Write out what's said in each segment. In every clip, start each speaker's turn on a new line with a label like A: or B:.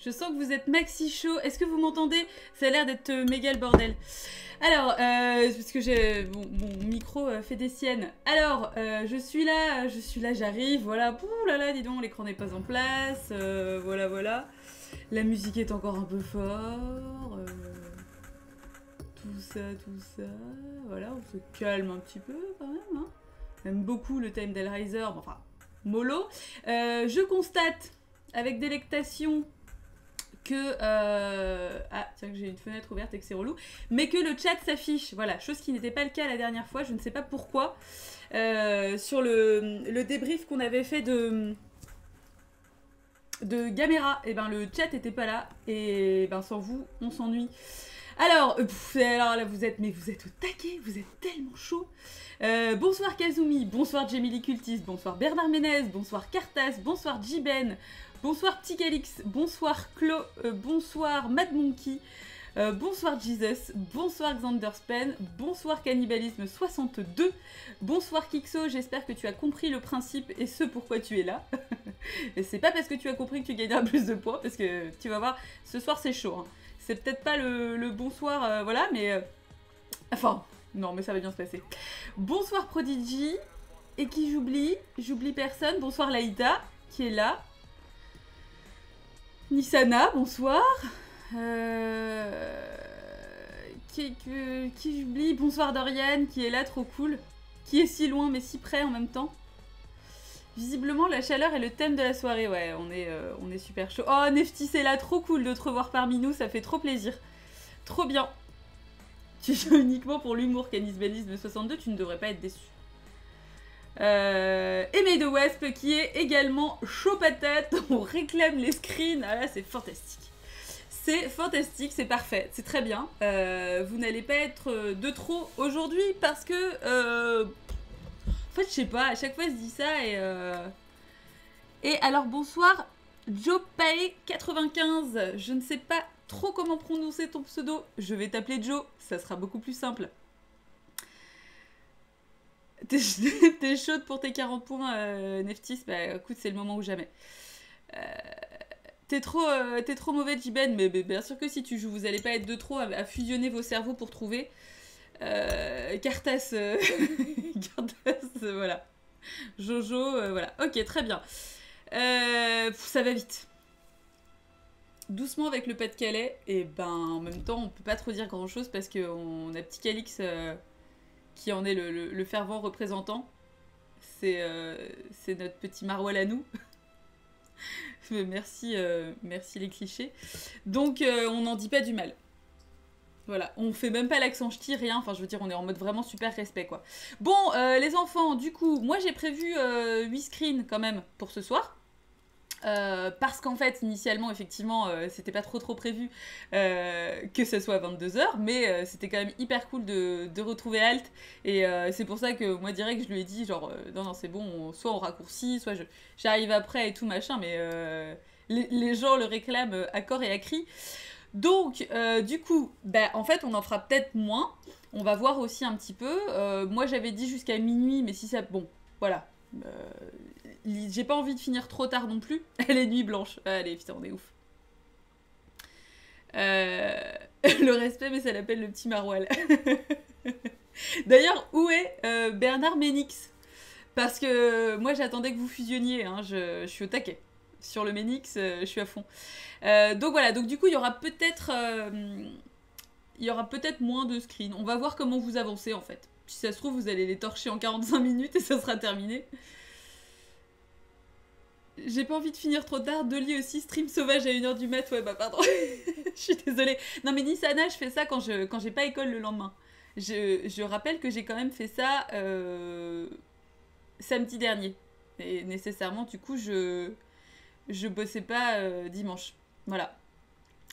A: Je sens que vous êtes maxi chaud. Est-ce que vous m'entendez? Ça a l'air d'être méga le bordel. Alors, parce que mon micro fait des siennes. Alors, je suis là, j'arrive. Voilà. Ouh là là, dis donc, l'écran n'est pas en place. Voilà, voilà. La musique est encore un peu fort. Tout ça, tout ça. Voilà, on se calme un petit peu quand même. Hein. J'aime beaucoup le thème d'Hellraiser. Enfin, mollo. Je constate avec délectation que ah tiens que j'ai une fenêtre ouverte et que c'est relou, mais que le chat s'affiche, voilà, chose qui n'était pas le cas la dernière fois, je ne sais pas pourquoi. Sur le débrief qu'on avait fait de Gamera, et ben le chat était pas là, et ben sans vous on s'ennuie. Alors là vous êtes au taquet, vous êtes tellement chaud. Bonsoir Kazumi, bonsoir Jamie Cultis, bonsoir Bernard Ménez, bonsoir Cartas, bonsoir Jiben, bonsoir Petit Calix, bonsoir Clo, bonsoir Mad Monkey, bonsoir Jesus, bonsoir Xanderspen, bonsoir Cannibalisme 62, bonsoir Kixo, j'espère que tu as compris le principe et ce pourquoi tu es là. Et c'est pas parce que tu as compris que tu gagneras plus de points, parce que tu vas voir, ce soir c'est chaud. Hein. C'est peut-être pas le bonsoir, voilà, mais... enfin, non, mais ça va bien se passer. Bonsoir Prodigy, et qui j'oublie personne, bonsoir Laïta, qui est là. Nisana, bonsoir. Qui j'oublie? Bonsoir Dorian, qui est là, trop cool. Qui est si loin, mais si près en même temps. Visiblement, la chaleur est le thème de la soirée. Ouais, on est super chaud. Oh, Nefti, c'est là, trop cool de te revoir parmi nous, ça fait trop plaisir. Trop bien. Tu joues uniquement pour l'humour, Cannibalisme 62, tu ne devrais pas être déçu. Et May the Wasp qui est également chaud patate, on réclame les screens, ah là c'est fantastique. C'est fantastique, c'est parfait, c'est très bien. Vous n'allez pas être de trop aujourd'hui parce que... en fait je sais pas, à chaque fois je dis ça et alors bonsoir JoePay95, je ne sais pas trop comment prononcer ton pseudo, je vais t'appeler Joe, ça sera beaucoup plus simple. T'es chaude pour tes 40 points, Neftis? Bah écoute, c'est le moment ou jamais. T'es trop mauvais, Jiben, mais bien sûr que si tu joues, vous allez pas être de trop à fusionner vos cerveaux pour trouver. Cartas, Cartas, voilà. Jojo, voilà. Ok, très bien. Ça va vite. Doucement avec le Pas-de-Calais, et ben en même temps, on peut pas trop dire grand chose parce qu'on a Petit Calix qui en est le fervent représentant. C'est notre petit maroilles à nous. merci les clichés. Donc on n'en dit pas du mal. Voilà, on fait même pas l'accent ch'ti, rien. Enfin, je veux dire, on est en mode vraiment super respect, quoi. Bon, les enfants, du coup, moi j'ai prévu 8 screens quand même pour ce soir. Parce qu'en fait, initialement, effectivement, c'était pas trop prévu que ça soit à 22h, mais c'était quand même hyper cool de retrouver Alt, et c'est pour ça que moi, direct, je lui ai dit, genre, non, c'est bon, soit on raccourcit, soit j'arrive après et tout, machin, mais les gens le réclament à corps et à cri. Donc, du coup, bah, en fait, on en fera peut-être moins, on va voir aussi un petit peu. Moi, j'avais dit jusqu'à minuit, mais si ça... Bon, voilà. J'ai pas envie de finir trop tard non plus. Elle est nuit blanche. Allez, putain, on est ouf. Le respect, mais ça l'appelle le petit maroilles. D'ailleurs, où est Bernard Ménix? Parce que moi, j'attendais que vous fusionniez. Hein. Je suis au taquet. Sur le Ménix, je suis à fond. Donc voilà, donc du coup, il y aura peut-être moins de screens. On va voir comment vous avancez, en fait. Si ça se trouve, vous allez les torcher en 45 minutes et ça sera terminé. J'ai pas envie de finir trop tard. Dolly aussi, stream sauvage à 1h du mat. Ouais, bah pardon. Je suis désolée. Non, mais Nisana, je fais ça quand j'ai pas école le lendemain. Je rappelle que j'ai quand même fait ça samedi dernier. Et nécessairement, du coup, je bossais pas dimanche. Voilà.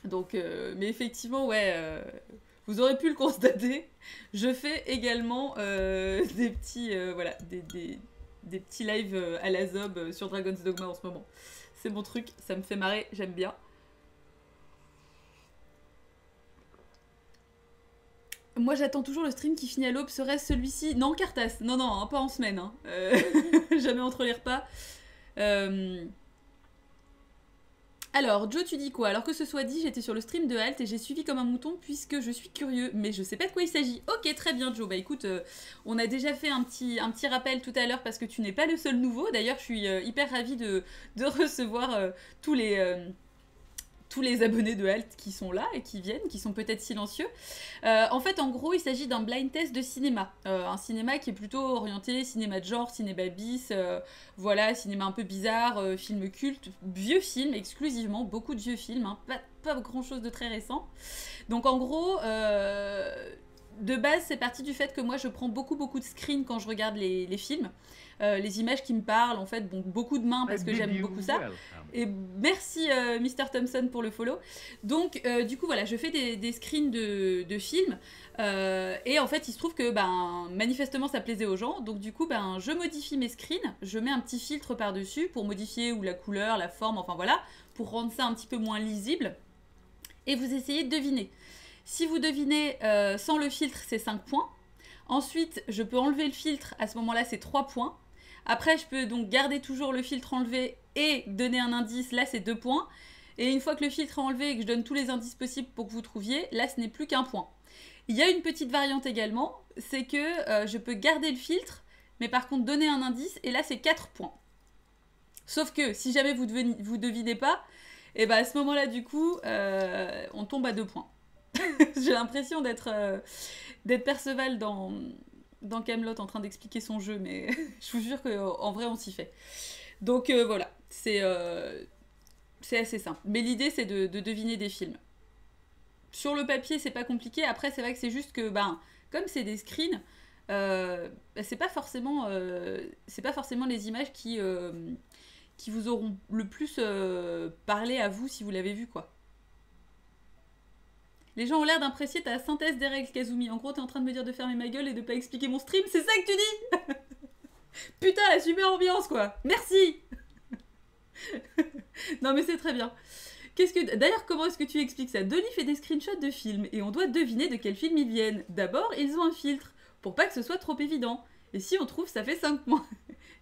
A: Donc, mais effectivement, ouais... vous aurez pu le constater. Je fais également des petits... voilà, des petits lives à la Zob sur Dragon's Dogma en ce moment. C'est mon truc, ça me fait marrer, j'aime bien. Moi j'attends toujours le stream qui finit à l'aube, serait-ce celui-ci? Non, Cartas, non, non, hein, pas en semaine. Hein. Jamais entre les repas. Alors, Joe, tu dis quoi? Alors que ce soit dit, j'étais sur le stream de Halt et j'ai suivi comme un mouton puisque je suis curieux. Mais je sais pas de quoi il s'agit. Ok, très bien, Joe. Bah écoute, on a déjà fait un petit rappel tout à l'heure parce que tu n'es pas le seul nouveau. D'ailleurs, je suis hyper ravie de recevoir tous les abonnés de Halt qui sont là et qui viennent, qui sont peut-être silencieux. En fait, en gros, il s'agit d'un blind test de cinéma. Un cinéma qui est plutôt orienté cinéma de genre, cinéma bis, voilà, cinéma un peu bizarre, film culte, vieux films exclusivement, beaucoup de vieux films, hein, pas grand-chose de très récent. Donc en gros, de base, c'est parti du fait que moi, je prends beaucoup de screens quand je regarde les films. Les images qui me parlent, en fait, bon, beaucoup de mains parce que j'aime beaucoup ça. Et merci Mr. Thompson pour le follow. Donc, du coup, voilà, je fais des screens de films. Et en fait, il se trouve que manifestement, ça plaisait aux gens. Donc, du coup, je modifie mes screens. Je mets un petit filtre par-dessus pour modifier ou la couleur, la forme, enfin voilà, pour rendre ça un petit peu moins lisible. Et vous essayez de deviner. Si vous devinez sans le filtre, c'est 5 points. Ensuite, je peux enlever le filtre. À ce moment-là, c'est 3 points. Après, je peux donc garder toujours le filtre enlevé et donner un indice. Là, c'est 2 points. Et une fois que le filtre est enlevé et que je donne tous les indices possibles pour que vous trouviez, là, ce n'est plus qu'un point. Il y a une petite variante également, c'est que je peux garder le filtre, mais par contre donner un indice, et là, c'est 4 points. Sauf que si jamais vous devinez pas, et à ce moment-là, du coup, on tombe à 2 points. J'ai l'impression d'être Perceval dans Kaamelott en train d'expliquer son jeu, mais je vous jure qu'en vrai, on s'y fait. Donc voilà, c'est assez simple. Mais l'idée, c'est de deviner des films. Sur le papier, c'est pas compliqué. Après, c'est vrai que c'est juste que, comme c'est des screens, c'est pas forcément les images qui vous auront le plus parlé à vous si vous l'avez vu, quoi. Les gens ont l'air d'apprécier ta synthèse des règles, Kazumi. En gros, t'es en train de me dire de fermer ma gueule et de pas expliquer mon stream, c'est ça que tu dis? Putain, la super ambiance, quoi. Merci. Non, mais c'est très bien. D'ailleurs, comment est-ce que tu expliques ça? Dolly fait des screenshots de films et on doit deviner de quel film ils viennent. D'abord, ils ont un filtre pour pas que ce soit trop évident. Et si on trouve, ça fait 5 points.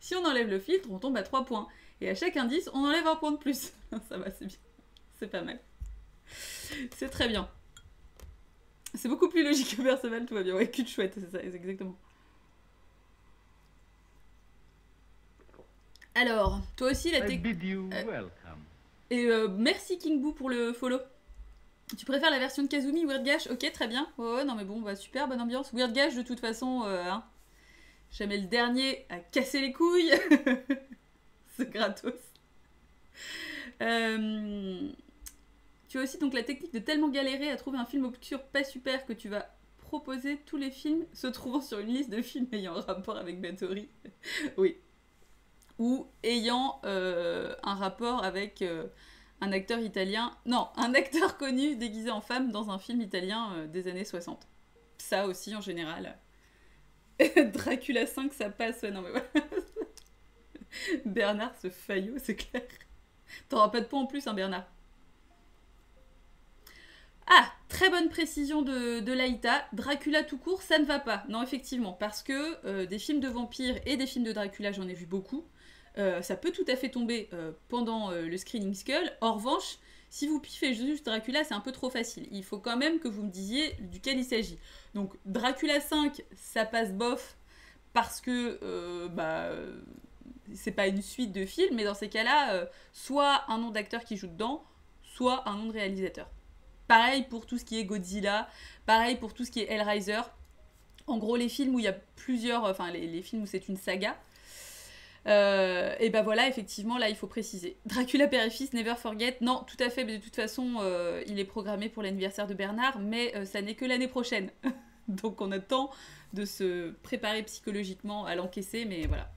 A: Si on enlève le filtre, on tombe à 3 points. Et à chaque indice, on enlève un point de plus. Ça va, c'est bien. C'est pas mal. C'est très bien. C'est beaucoup plus logique que Perceval, tout va bien. Ouais, cul de chouette, c'est ça, exactement. Alors, toi aussi, la technique. Et merci King Boo pour le follow. Tu préfères la version de Kazumi, Weird Gash? Ok, très bien. Ouais, non mais bon, super, bonne ambiance. Weird Gash, de toute façon, jamais le dernier à casser les couilles. C'est gratos. Tu as aussi donc la technique de tellement galérer à trouver un film obscur pas super que tu vas proposer tous les films se trouvant sur une liste de films ayant un rapport avec Bathory. Oui. Ou ayant un rapport avec un acteur italien... Non, un acteur connu déguisé en femme dans un film italien des années 60. Ça aussi, en général. Dracula 5, ça passe. Ouais, non, mais voilà. Bernard, ce faillot, c'est clair. T'auras pas de points en plus, hein, Bernard. Ah, très bonne précision de Laïta. Dracula tout court, ça ne va pas. Non, effectivement, parce que des films de vampires et des films de Dracula, j'en ai vu beaucoup. Ça peut tout à fait tomber pendant le screening Skull. En revanche, si vous piffez juste Dracula, c'est un peu trop facile. Il faut quand même que vous me disiez duquel il s'agit. Donc, Dracula 5, ça passe bof parce que c'est pas une suite de films, mais dans ces cas-là, soit un nom d'acteur qui joue dedans, soit un nom de réalisateur. Pareil pour tout ce qui est Godzilla, pareil pour tout ce qui est Hellraiser. En gros, les films où il y a plusieurs... Enfin, les films où c'est une saga. Et voilà, effectivement, là, il faut préciser. Dracula Père et Fils, Never Forget. Non, tout à fait, mais de toute façon, il est programmé pour l'anniversaire de Bernard, mais ça n'est que l'année prochaine. Donc, on a le temps de se préparer psychologiquement à l'encaisser, mais voilà.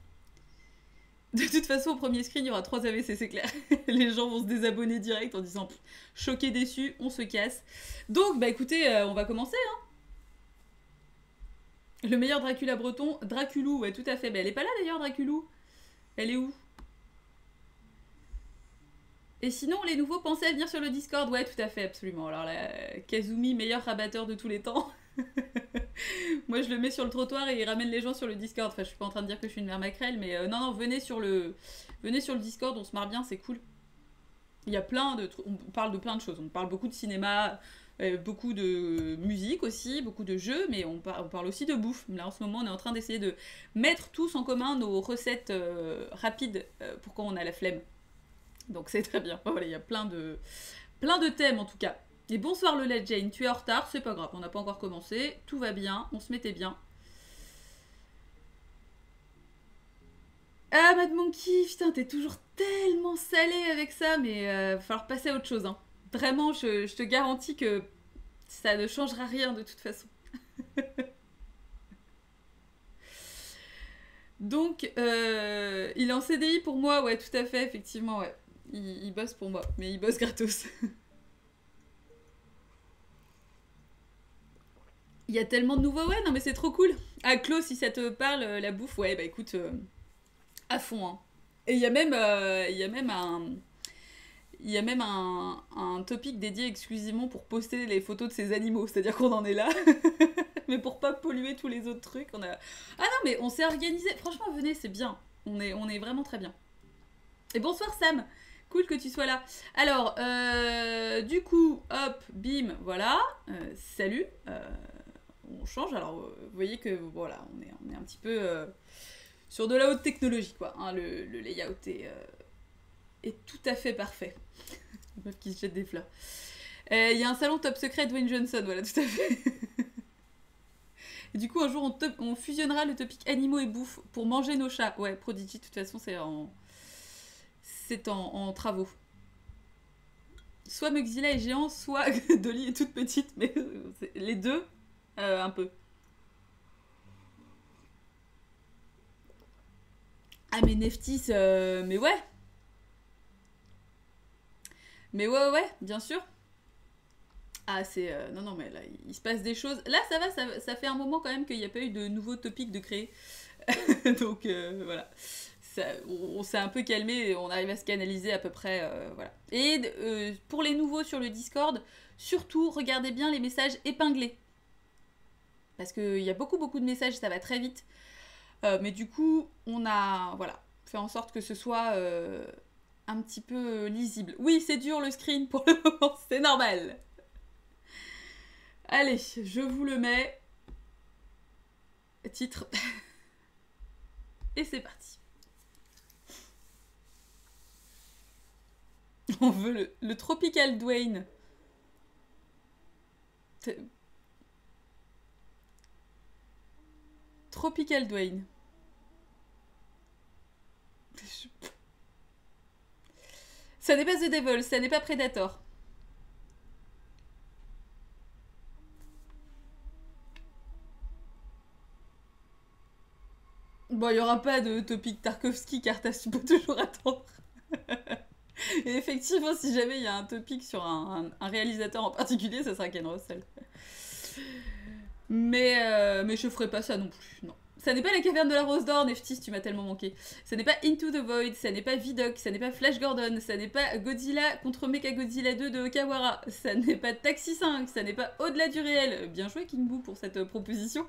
A: De toute façon, au premier screen, il y aura 3 AVC, c'est clair. Les gens vont se désabonner direct en disant « choqué, déçu, on se casse ». Donc, écoutez, on va commencer, hein. Le meilleur Dracula breton, Draculou, ouais, tout à fait. Elle est pas là, d'ailleurs, Draculou. Elle est où? Et sinon, les nouveaux pensaient à venir sur le Discord. Ouais, tout à fait, absolument. Alors là, Kazumi, meilleur rabatteur de tous les temps. Moi, je le mets sur le trottoir et il ramène les gens sur le Discord. Enfin, je suis pas en train de dire que je suis une mère maquerelle, mais non, venez sur le Discord, on se marre bien, c'est cool. Il y a plein de trucs, on parle de plein de choses. On parle beaucoup de cinéma, beaucoup de musique aussi, beaucoup de jeux, mais on parle aussi de bouffe. Là, en ce moment, on est en train d'essayer de mettre tous en commun nos recettes rapides pour quand on a la flemme. Donc c'est très bien. Voilà, il y a plein de thèmes en tout cas. Et bonsoir Lola Jane, tu es en retard, c'est pas grave, on n'a pas encore commencé, tout va bien, on se mettait bien. Ah Mad Monkey, putain, t'es toujours tellement salé avec ça, mais va falloir passer à autre chose. Hein. Vraiment, je te garantis que ça ne changera rien de toute façon. Donc, il est en CDI pour moi, ouais, tout à fait, effectivement, ouais. Il bosse pour moi, mais il bosse gratos. Il y a tellement de nouveaux, ouais, non mais c'est trop cool. Ah, Claude, si ça te parle, la bouffe, ouais, bah écoute, à fond, hein. Et il y a même un topic dédié exclusivement pour poster les photos de ces animaux, c'est-à-dire qu'on en est là. Mais pour pas polluer tous les autres trucs, on a... Ah non, mais on s'est organisé, franchement, venez, c'est bien. On est vraiment très bien. Et bonsoir Sam, cool que tu sois là. Alors, du coup, hop, bim, voilà. Salut. On change, alors vous voyez que voilà, on est un petit peu sur de la haute technologie, quoi. Hein, le layout est tout à fait parfait. Une meuf qui se jette des fleurs. Il y a un salon top secret de Dwayne Johnson, voilà, tout à fait. Et du coup, un jour, on fusionnera le topic animaux et bouffe pour manger nos chats. Ouais, Prodigy, de toute façon, c'est en travaux. Soit Mugzilla est géant, soit Dolly est toute petite, mais les deux, un peu. Ah, mais Neftis, mais ouais. Mais ouais, bien sûr. Ah, c'est... non, non, mais là, il se passe des choses. Là, ça va, ça fait un moment quand même qu'il n'y a pas eu de nouveaux topics de créer. Donc, voilà. On s'est un peu calmé et on arrive à se canaliser à peu près, voilà. Et pour les nouveaux sur le Discord, surtout, regardez bien les messages épinglés. Parce qu'il y a beaucoup de messages, ça va très vite. Mais du coup, on a, voilà, fait en sorte que ce soit un petit peu lisible. Oui, c'est dur le screen pour le moment, c'est normal. Allez, je vous le mets. Titre. Et c'est parti. On veut le Tropical Dwayne. Tropical Dwayne. Ça n'est pas The Devil, ça n'est pas Predator. Bon, il n'y aura pas de topic Tarkovsky, Cartas, tu peux toujours attendre. Et effectivement, si jamais il y a un topic sur un réalisateur en particulier, ça sera Ken Russell. Mais je ferai pas ça non plus, non. Ça n'est pas la caverne de la Rose d'Or, Neftis, tu m'as tellement manqué. Ça n'est pas Into the Void, ça n'est pas Vidoc, ça n'est pas Flash Gordon, ça n'est pas Godzilla contre Mechagodzilla 2 de Okawara, ça n'est pas Taxi 5, ça n'est pas Au-delà du réel. Bien joué King Boo pour cette proposition.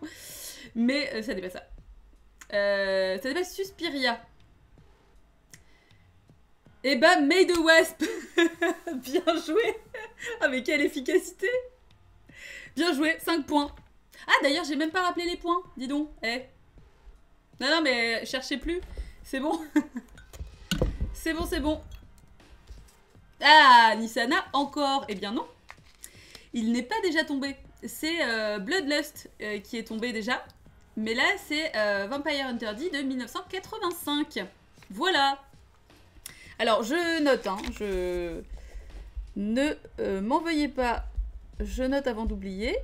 A: Mais ça n'est pas ça. Ça n'est pas Suspiria. Eh ben, Made a Wasp. Bien joué. Ah mais quelle efficacité. Bien joué, 5 points. Ah d'ailleurs, j'ai même pas rappelé les points, dis donc. Eh. Non, mais cherchez plus. C'est bon. C'est bon. Ah, Nisana, encore. Eh bien non. Il n'est pas déjà tombé. C'est Bloodlust qui est tombé déjà. Mais là, c'est Vampire Hunter D de 1985. Voilà. Alors, je note, hein. Ne m'en veuillez pas. Je note avant d'oublier.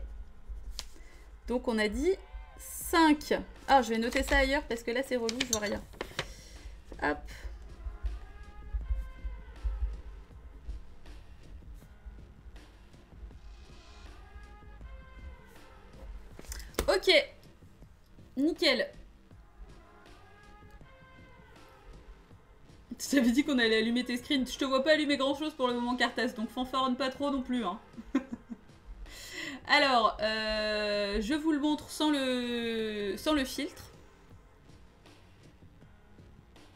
A: Donc, on a dit 5. Ah, je vais noter ça ailleurs parce que là, c'est relou, je vois rien. Hop. Ok. Nickel. Tu t'avais dit qu'on allait allumer tes screens. Je te vois pas allumer grand chose pour le moment, Cartas, donc fanfaronne pas trop non plus. Hein. Alors, je vous le montre sans le filtre.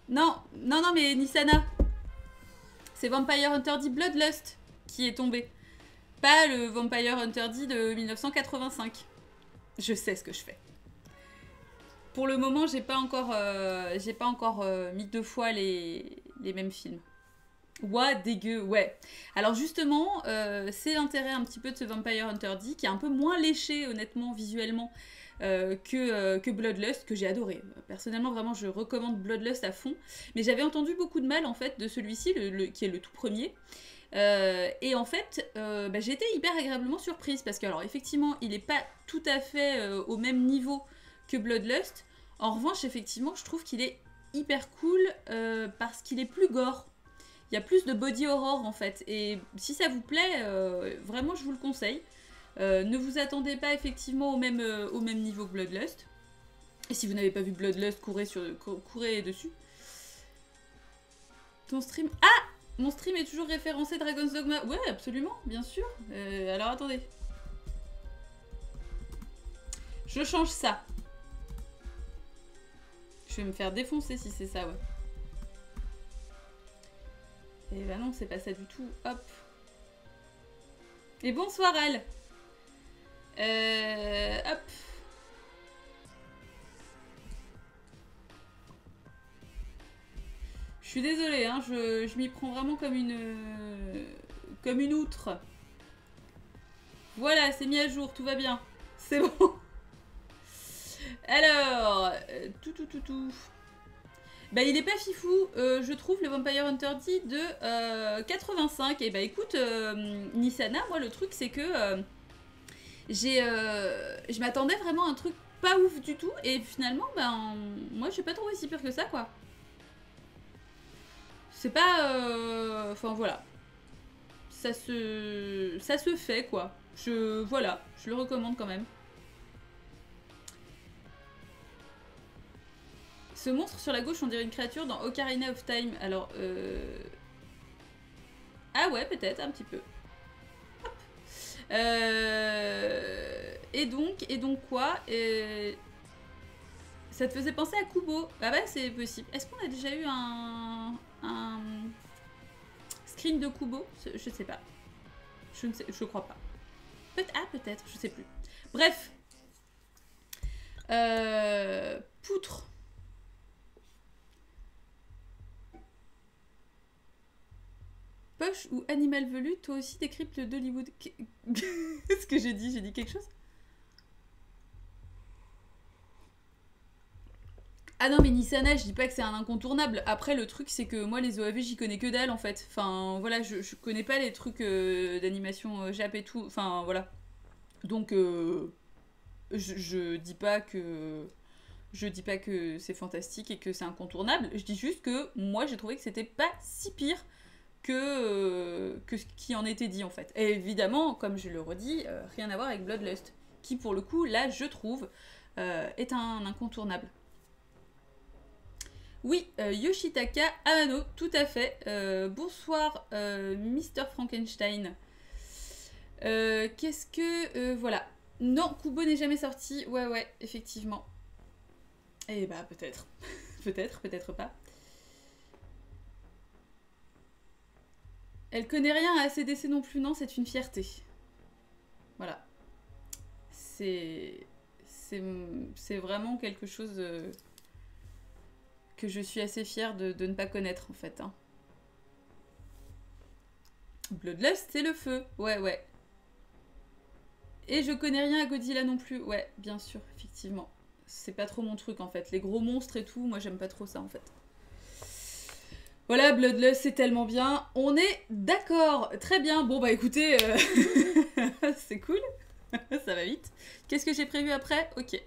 A: Non, mais Nisana. C'est Vampire Hunter D Bloodlust qui est tombé. Pas le Vampire Hunter D de 1985. Je sais ce que je fais. Pour le moment, j'ai pas encore mis 2 fois les mêmes films. Ouah, dégueu, ouais. Alors justement, c'est l'intérêt un petit peu de ce Vampire Hunter D, qui est un peu moins léché, honnêtement, visuellement, que Bloodlust, que j'ai adoré. Personnellement, vraiment, je recommande Bloodlust à fond. Mais j'avais entendu beaucoup de mal, en fait, de celui-ci, qui est le tout premier. Et en fait, j'ai été hyper agréablement surprise, parce que, alors, effectivement, il n'est pas tout à fait au même niveau que Bloodlust. En revanche, effectivement, je trouve qu'il est hyper cool, parce qu'il est plus gore. Il y a plus de body horror en fait, et si ça vous plaît, vraiment je vous le conseille. Ne vous attendez pas effectivement au même niveau que Bloodlust. Et si vous n'avez pas vu Bloodlust, courez dessus. Ton stream... Ah, mon stream est toujours référencé Dragon's Dogma. Ouais, absolument, bien sûr. Alors attendez. Je change ça. Je vais me faire défoncer si c'est ça, ouais. Et bah non, c'est pas ça du tout. Hop. Et bonsoir, Al. Hop. Je suis désolée, hein, je m'y prends vraiment comme une outre. Voilà, c'est mis à jour, tout va bien. C'est bon. Alors, tout. Bah il est pas fifou, je trouve, le Vampire Hunter D de 85. Et bah écoute, Nisana, moi le truc c'est que je m'attendais vraiment à un truc pas ouf du tout. Et finalement, ben moi j'ai pas trouvé si pire que ça quoi. C'est pas... Enfin voilà. Ça se fait quoi. Voilà, je le recommande quand même. Ce monstre sur la gauche, on dirait une créature dans Ocarina of Time. Alors, ah ouais, peut-être, un petit peu. Hop. Et donc quoi ça te faisait penser à Kubo. Ah bah c'est possible. Est-ce qu'on a déjà eu un screen de Kubo? Je sais pas. Je crois pas. Peut-être, je sais plus. Bref. Poutre. Poche ou animal velu, toi aussi décrypte d'Hollywood. Qu'est-ce que j'ai dit? J'ai dit quelque chose? Ah non mais Nisana, je dis pas que c'est un incontournable. Après le truc c'est que moi les OAV j'y connais que dalle en fait. Enfin voilà, je connais pas les trucs d'animation Jap et tout. Enfin voilà. Donc je dis pas que... Je dis pas que c'est fantastique et que c'est incontournable. Je dis juste que moi j'ai trouvé que c'était pas si pire que ce qui en était dit en fait. Et évidemment, comme je le redis, rien à voir avec Bloodlust, qui pour le coup, là, je trouve, est un incontournable. Oui, Yoshitaka Amano, tout à fait. Bonsoir, Mr. Frankenstein. Qu'est-ce que... voilà. Non, Kubo n'est jamais sorti. Ouais, effectivement. Eh bah, peut-être. peut-être pas. Elle connaît rien à ACDC non plus, non, c'est une fierté. Voilà. C'est vraiment quelque chose que je suis assez fière de ne pas connaître, en fait. Hein. Bloodlust, c'est le feu. Ouais. Et je connais rien à Godzilla non plus. Ouais, bien sûr, effectivement. C'est pas trop mon truc, en fait. Les gros monstres et tout, moi, j'aime pas trop ça, en fait. Voilà, Bloodlust, c'est tellement bien. On est d'accord. Très bien. Bon, bah écoutez, c'est cool. Ça va vite. Qu'est-ce que j'ai prévu après? Ok.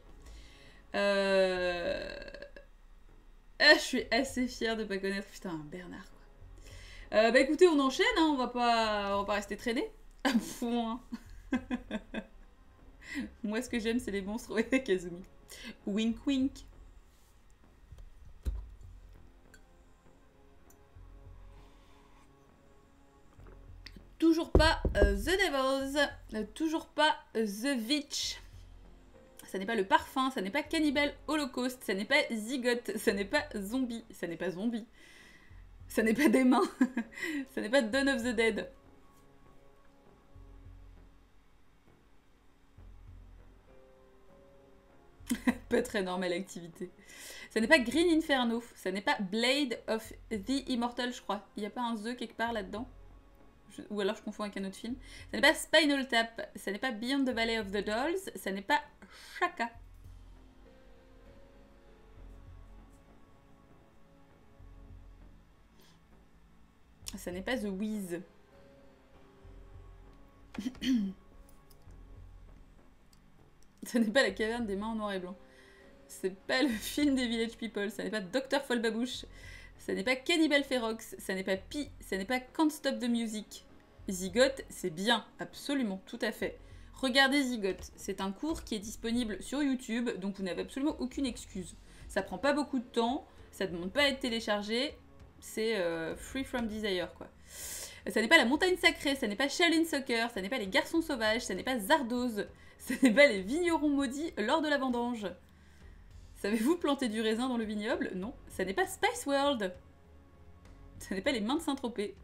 A: Ah, je suis assez fière de pas connaître. Putain, Bernard, quoi. Bah écoutez, on enchaîne, hein. On va pas rester traîné. À point. Moi, ce que j'aime, c'est les monstres. Ouais, Kazumi. Wink, wink. Toujours pas The Devils, toujours pas The Witch. Ça n'est pas le parfum, ça n'est pas Cannibal Holocaust, ça n'est pas Zygote, ça n'est pas Zombie, ça n'est pas Zombie. Ça n'est pas des mains. Ça n'est pas Dawn of the Dead. Pas très normale activité. Ça n'est pas Green Inferno. Ça n'est pas Blade of the Immortal, je crois. Il n'y a pas un The quelque part là-dedans? Ou alors je confonds avec un autre film. Ça n'est pas Spinal Tap. Ça n'est pas Beyond the Valley of the Dolls. Ça n'est pas Shaka. Ça n'est pas The Wiz. Ça n'est pas La Caverne des Mains en Noir et Blanc. C'est pas le film des Village People. Ça n'est pas Dr. Folbabouche. Ça n'est pas Cannibal Ferox. Ça n'est pas Pi. Ça n'est pas Can't Stop the Music. Zygote, c'est bien. Absolument, tout à fait. Regardez Zygote. C'est un cours qui est disponible sur YouTube, donc vous n'avez absolument aucune excuse. Ça prend pas beaucoup de temps. Ça ne demande pas à être téléchargé. C'est Free from Desire, quoi. Ça n'est pas La Montagne Sacrée, ça n'est pas Shaolin Soccer, ça n'est pas Les Garçons Sauvages, ça n'est pas Zardoz, ça n'est pas Les Vignerons Maudits lors de la vendange. Savez-vous planter du raisin dans le vignoble? Non. Ça n'est pas Spice World. Ça n'est pas Les Mains de Saint-Tropez.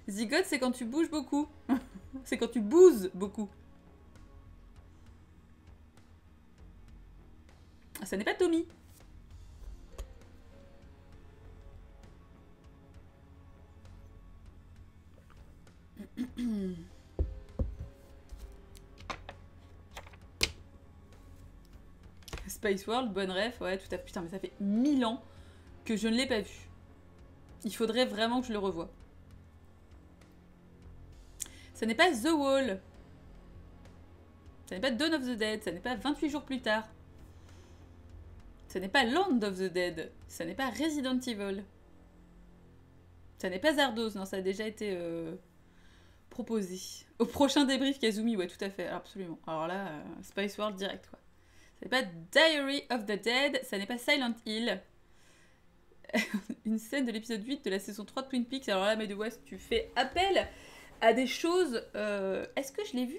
A: Zygote, c'est quand tu bouges beaucoup. C'est quand tu bouses beaucoup. Ça n'est pas Tommy. Spice World, bonne ref, ouais, tout à fait. Putain, mais ça fait 1000 ans que je ne l'ai pas vu. Il faudrait vraiment que je le revoie. Ça n'est pas The Wall. Ça n'est pas Dawn of the Dead. Ça n'est pas 28 jours plus tard. Ça n'est pas Land of the Dead. Ça n'est pas Resident Evil. Ça n'est pas Zardoz. Non, ça a déjà été proposé. Au prochain débrief, Kazumi, ouais, tout à fait. Absolument. Alors là, Spice World direct, quoi. Ça n'est pas Diary of the Dead. Ça n'est pas Silent Hill. Une scène de l'épisode 8 de la saison 3 de Twin Peaks. Alors là, May de West, tu fais appel à des choses... Est-ce que je l'ai vu?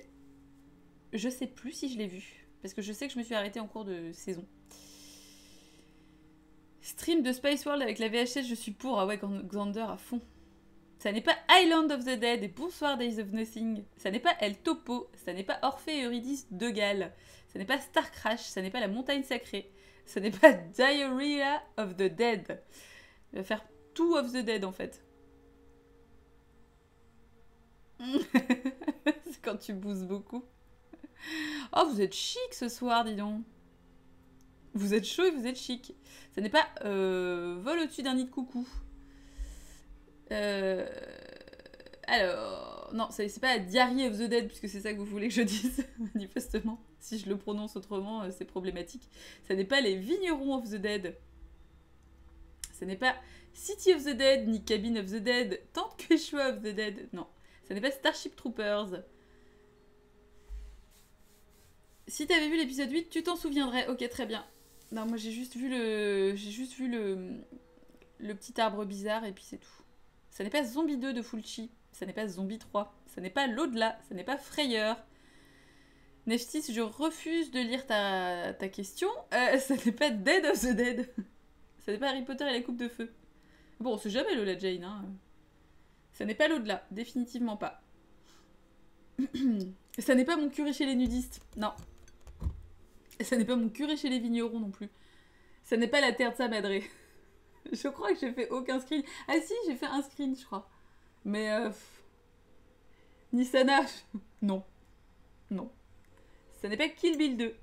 A: Je sais plus si je l'ai vu. Parce que je sais que je me suis arrêtée en cours de saison. Stream de Spice World avec la VHS, je suis pour. Ah ouais, Xander à fond. Ça n'est pas Island of the Dead et bonsoir Days of Nothing. Ça n'est pas El Topo. Ça n'est pas Orphée et Eurydice de Galles. Ça n'est pas Star Crash. Ça n'est pas La Montagne Sacrée. Ça n'est pas Diarrhea of the Dead. Il va faire tout of the Dead en fait. C'est quand tu bouses beaucoup. Oh, vous êtes chic ce soir, dis donc. Vous êtes chaud et vous êtes chic. Ça n'est pas Vol au-dessus d'un nid de coucou. Alors... Non, c'est pas Diary of the Dead, puisque c'est ça que vous voulez que je dise, manifestement. Si je le prononce autrement, c'est problématique. Ça n'est pas Les Vignerons of the Dead. Ça n'est pas City of the Dead, ni Cabin of the Dead, Tante Quechua of the Dead. Non. Ça n'est pas Starship Troopers. Si t'avais vu l'épisode 8, tu t'en souviendrais. Ok, très bien. Non, moi j'ai juste vu le petit arbre bizarre et puis c'est tout. Ça n'est pas Zombie 2 de Fulci. Ça n'est pas Zombie 3. Ça n'est pas L'Au-delà. Ça n'est pas Frayeur. Neftis, je refuse de lire ta question. Ça n'est pas Dead of the Dead. Ça n'est pas Harry Potter et la coupe de feu. Bon, on sait jamais Lola Jane, hein. Ça n'est pas L'Au-delà. Définitivement pas. Ça n'est pas Mon curé chez les nudistes. Non. Ça n'est pas Mon curé chez les vignerons non plus. Ça n'est pas La terre de sa madré. Je crois que j'ai fait aucun screen. Ah si, j'ai fait un screen, je crois. Mais Nisana, non. Non. Ça n'est pas Kill Bill 2.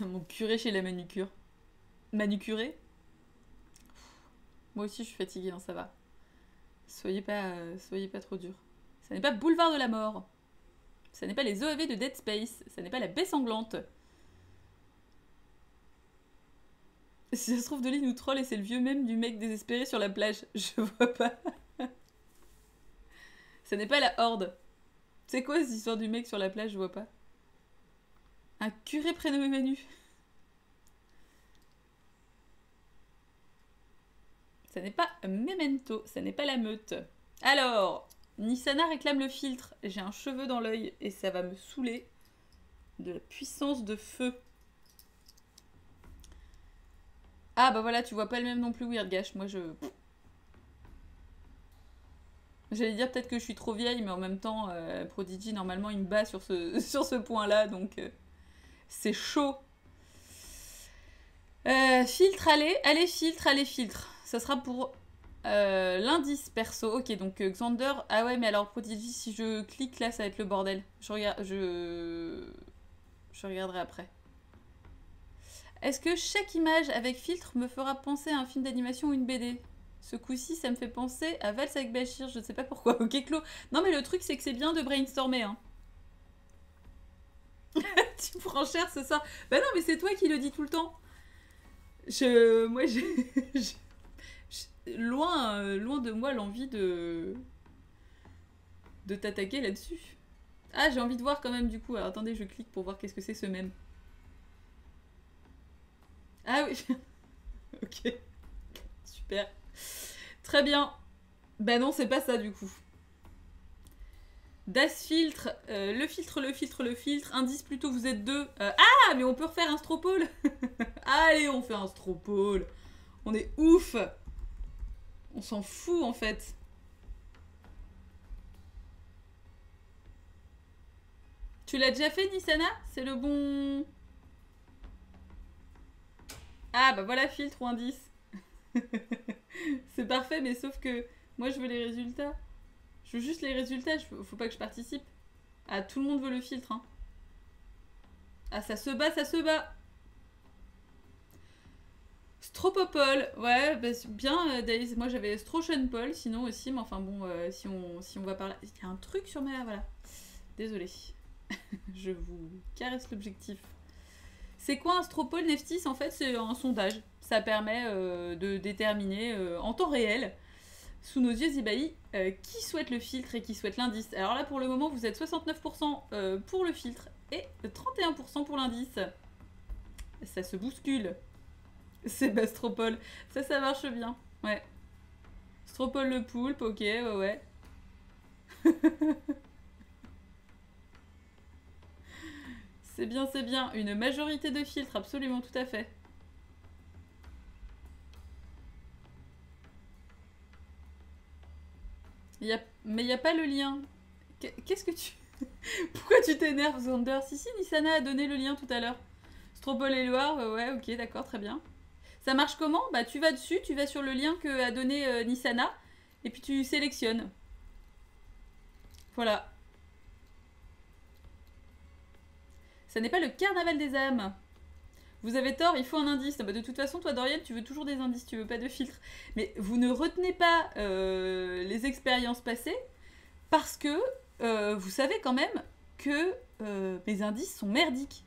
A: Mon curé chez la manucure. Manucuré? Moi aussi, je suis fatiguée, hein, ça va. Soyez pas trop dur. Ça n'est pas Boulevard de la Mort. Ça n'est pas les OAV de Dead Space. Ça n'est pas La Baie Sanglante. Si ça se trouve, Dolly nous troll et c'est le vieux mème du mec désespéré sur la plage. Je vois pas. Ça n'est pas La Horde. C'est quoi cette histoire du mec sur la plage? Je vois pas. Un curé prénommé Manu. Ça n'est pas Memento. Ça n'est pas La Meute. Alors, Nisana réclame le filtre. J'ai un cheveu dans l'œil et ça va me saouler de la puissance de feu. Ah bah voilà, tu vois pas le même non plus, Weird Gash. Moi je... J'allais dire peut-être que je suis trop vieille, mais en même temps, Prodigy, normalement, il me bat sur ce, sur ce point-là, donc c'est chaud. Filtre, allez, filtre, allez, filtre. Ça sera pour l'indice perso. Ok, donc Xander... Ah ouais, mais alors Prodigy, si je clique là, ça va être le bordel. Je regarderai après. Est-ce que chaque image avec filtre me fera penser à un film d'animation ou une BD? Ce coup-ci, ça me fait penser à Vals avec Bachir, je ne sais pas pourquoi. Ok, Clo. Non, mais le truc, c'est que c'est bien de brainstormer. Hein. Tu prends cher ce soir. Bah non, mais c'est toi qui le dis tout le temps. Moi, loin de moi l'envie de t'attaquer là-dessus. Ah, j'ai envie de voir quand même du coup. Alors attendez, je clique pour voir qu'est-ce que c'est ce mème. Ah oui. Ok. Super. Très bien. Bah non, c'est pas ça du coup. Das filtre, le filtre, le filtre, le filtre. Indice plutôt, vous êtes deux. Ah, mais on peut refaire un stropole. Allez, on fait un stropole. On est ouf. On s'en fout en fait. Tu l'as déjà fait, Nisana? C'est le bon... Ah, bah voilà, filtre ou indice. C'est parfait, mais sauf que moi, je veux les résultats. Je veux juste les résultats, faut pas que je participe. Ah, tout le monde veut le filtre, hein. Ah, ça se bat, ça se bat. Stropopole, ouais, bah, bien, Days. Moi, j'avais Strauchenpol, sinon aussi, mais enfin bon, si on va par là... Il y a un truc sur ma... Voilà. Désolée. Je vous caresse l'objectif. C'est quoi un stropole, Neftis? En fait, c'est un sondage. Ça permet de déterminer en temps réel, sous nos yeux ébahis, qui souhaite le filtre et qui souhaite l'indice. Alors là, pour le moment, vous êtes 69% pour le filtre et 31% pour l'indice. Ça se bouscule. C'est Bastropole. Ça marche bien. Ouais. Stropole le poulpe, ok, ouais. C'est bien, c'est bien. Une majorité de filtres, absolument, tout à fait. Mais il n'y a pas le lien. Qu'est-ce que tu... Pourquoi tu t'énerves, Zander? Si, Nisana a donné le lien tout à l'heure. Stropole et Loire, ouais, ok, d'accord, très bien. Ça marche comment? Bah, tu vas dessus, tu vas sur le lien que a donné Nisana, et puis tu sélectionnes. Voilà. Ça n'est pas le carnaval des âmes. Vous avez tort, il faut un indice. Bah, de toute façon, toi, Dorian, tu veux toujours des indices, tu veux pas de filtre. Mais vous ne retenez pas les expériences passées parce que vous savez quand même que mes indices sont merdiques.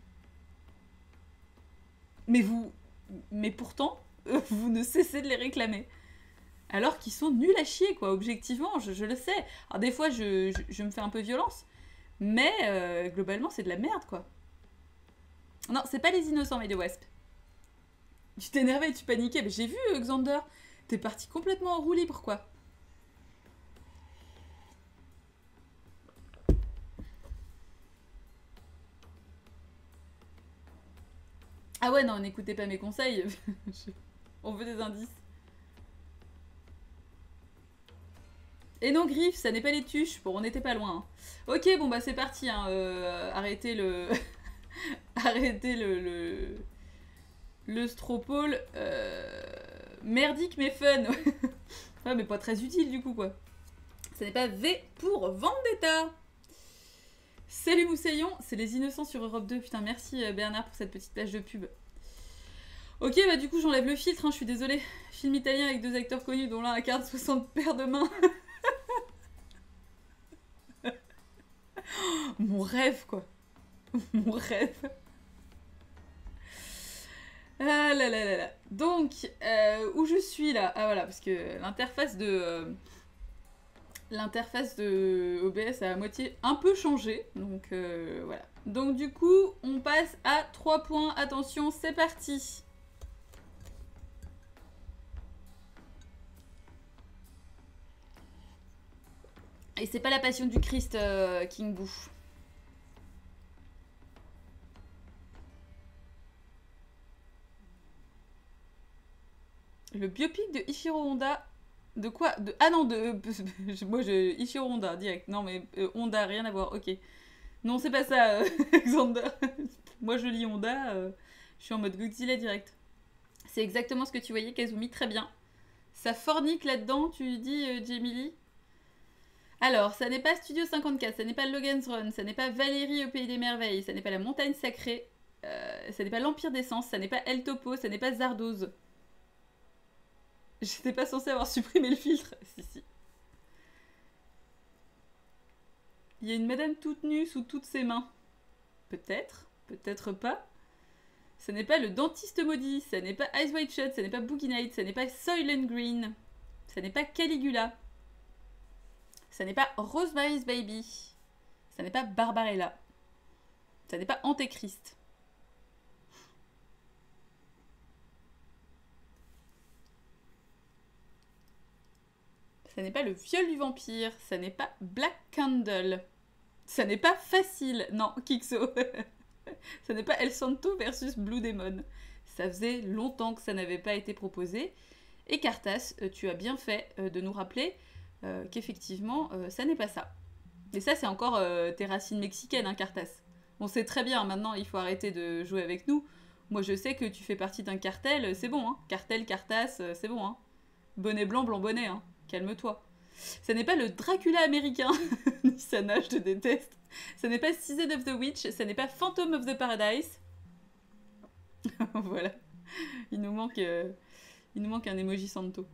A: Mais pourtant, vous ne cessez de les réclamer. Alors qu'ils sont nuls à chier, quoi, objectivement, je le sais. Alors des fois, je me fais un peu violence, mais globalement, c'est de la merde, quoi. Non, c'est pas les innocents, mais les Wasp. Tu t'énervais, tu paniquais. Mais j'ai vu, Xander. T'es parti complètement en roue libre, quoi. Ah ouais, non, n'écoutez pas mes conseils. On veut des indices. Et non, Griff, ça n'est pas les tuches. Bon, on n'était pas loin. Hein. Ok, bon, bah c'est parti. Hein. Arrêtez le... Arrêtez le stropole. Merdique mais fun. Ouais, mais pas très utile du coup, quoi. Ça n'est pas V pour Vendetta. Salut Moussaillon, c'est les innocents sur Europe 2. Putain, merci Bernard pour cette petite page de pub. Ok, bah du coup, j'enlève le filtre, hein, je suis désolée. Film italien avec 2 acteurs connus dont l'un incarne 60 paires de mains. Mon rêve, quoi. Mon rêve. Ah là là là là. Donc, où je suis là? Ah voilà, parce que l'interface de OBS a à moitié un peu changé. Donc voilà. Donc du coup, on passe à 3 points. Attention, c'est parti. Et c'est pas la passion du Christ, King Boo. Le biopic de Ichiro Honda. De quoi de... Ah non, de... Moi, Ichiro Honda, direct. Non, mais Honda, rien à voir, ok. Non, c'est pas ça, Xander. Moi, je lis Honda, je suis en mode Godzilla direct. C'est exactement ce que tu voyais, Kazumi, très bien. Ça fornique là-dedans, tu dis, Jamie Lee. Alors, ça n'est pas Studio 54, ça n'est pas Logan's Run, ça n'est pas Valérie au Pays des Merveilles, ça n'est pas La Montagne Sacrée, ça n'est pas l'Empire des Sens, ça n'est pas El Topo, ça n'est pas Zardoz. J'étais pas censée avoir supprimé le filtre. Si, si. Il y a une madame toute nue sous toutes ses mains. Peut-être, peut-être pas. Ce n'est pas le dentiste maudit, ça n'est pas Eyes Wide Shut, ça n'est pas Boogie Night, ça n'est pas Soylent Green, ça n'est pas Caligula, ça n'est pas Rosemary's Baby, ça n'est pas Barbarella, ça n'est pas Antéchrist. Ça n'est pas le viol du vampire, ça n'est pas Black Candle, ça n'est pas facile, non, Kixo. Ça n'est pas El Santo versus Blue Demon. Ça faisait longtemps que ça n'avait pas été proposé. Et Cartas, tu as bien fait de nous rappeler qu'effectivement, ça n'est pas ça. Et ça, c'est encore tes racines mexicaines, hein, Cartas. On sait très bien, maintenant, il faut arrêter de jouer avec nous. Moi, je sais que tu fais partie d'un cartel, c'est bon, hein. Cartel, Cartas, c'est bon, hein. Bonnet blanc, blanc bonnet, hein. Calme-toi. Ça n'est pas le Dracula américain. Nisana, je te déteste. Ça n'est pas Season of the Witch. Ça n'est pas Phantom of the Paradise. Voilà. Il nous manque un emoji Santo.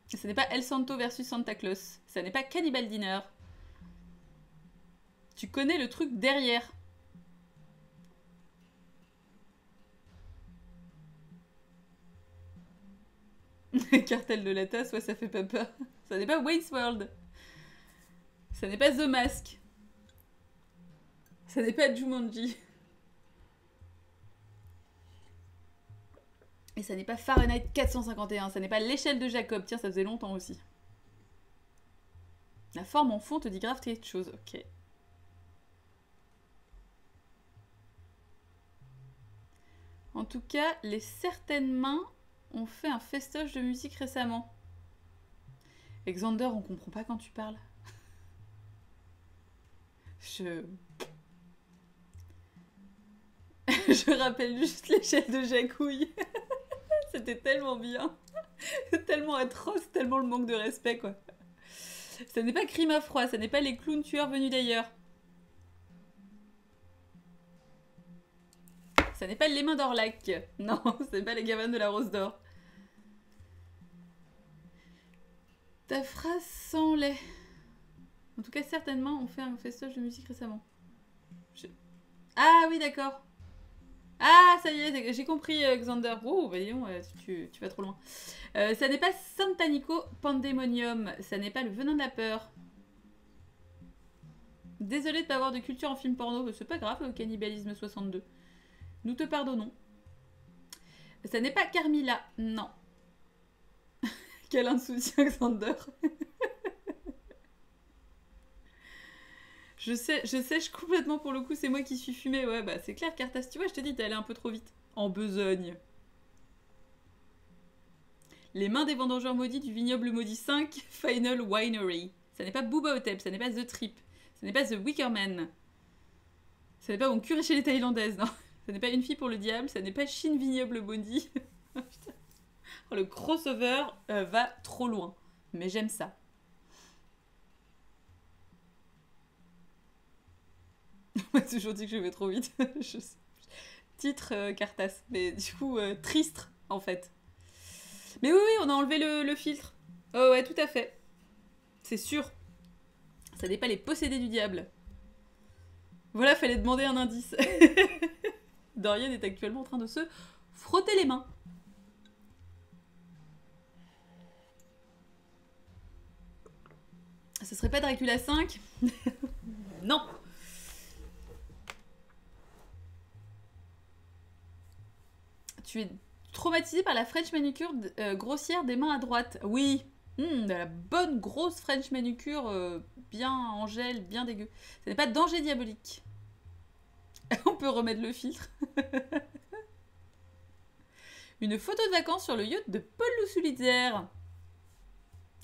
A: Ça n'est pas El Santo versus Santa Claus. Ça n'est pas Cannibal Dinner. Tu connais le truc derrière. Cartel de la tasse, ouais, ça fait pas peur. Ça n'est pas Wayne's World. Ça n'est pas The Mask. Ça n'est pas Jumanji. Et ça n'est pas Fahrenheit 451. Ça n'est pas l'échelle de Jacob. Tiens, ça faisait longtemps aussi. La forme en fond te dit grave quelque chose. Ok. En tout cas, les certaines mains ont fait un festoche de musique récemment. Xander, on comprend pas quand tu parles. Je rappelle juste l'échelle de Jacouille. C'était tellement bien. Tellement atroce, tellement le manque de respect, quoi. Ça n'est pas Crime à froid, ça n'est pas les clowns tueurs venus d'ailleurs. Ça n'est pas les mains d'Orlac. Non, ce n'est pas les gavanes de la Rose d'Or. Ta phrase sans lait. En tout cas, certainement, on fait un festoche de musique récemment. Ah oui, d'accord. Ah, ça y est, j'ai compris, Xander. Oh, bah dis donc, tu vas trop loin. Ça n'est pas Santanico Pandemonium. Ça n'est pas le venin de la peur. Désolée de pas avoir de culture en film porno. C'est pas grave, Cannibalisme 62. Nous te pardonnons. Ça n'est pas Carmilla. Non. Quel insouciant, Xander. Je sèche complètement pour le coup, c'est moi qui suis fumée. Ouais, bah c'est clair, Cartas, tu vois, je te dis, t'es allé un peu trop vite. En besogne. Les mains des vendangeurs maudits du vignoble maudit 5, Final Winery. Ça n'est pas Booba Hotep, ça n'est pas The Trip, ça n'est pas The Wicker Man. Ça n'est pas Mon curé chez les Thaïlandaises, non. Ça n'est pas Une fille pour le diable, ça n'est pas Chine vignoble maudit. Oh, le crossover va trop loin. Mais j'aime ça. On m'a toujours dit que je vais trop vite. Titre Cartas. Mais du coup, Tristre, en fait. Mais oui, on a enlevé le filtre. Oh ouais, tout à fait. C'est sûr. Ça n'est pas les possédés du diable. Voilà, fallait demander un indice. Dorian est actuellement en train de se frotter les mains. Ce serait pas Dracula 5? Non. Tu es traumatisé par la French manucure grossière des mains à droite. Oui. De la bonne grosse French manucure bien en gel, bien dégueu. Ce n'est pas danger diabolique. On peut remettre le filtre. Une photo de vacances sur le yacht de Paul Lousulitzer.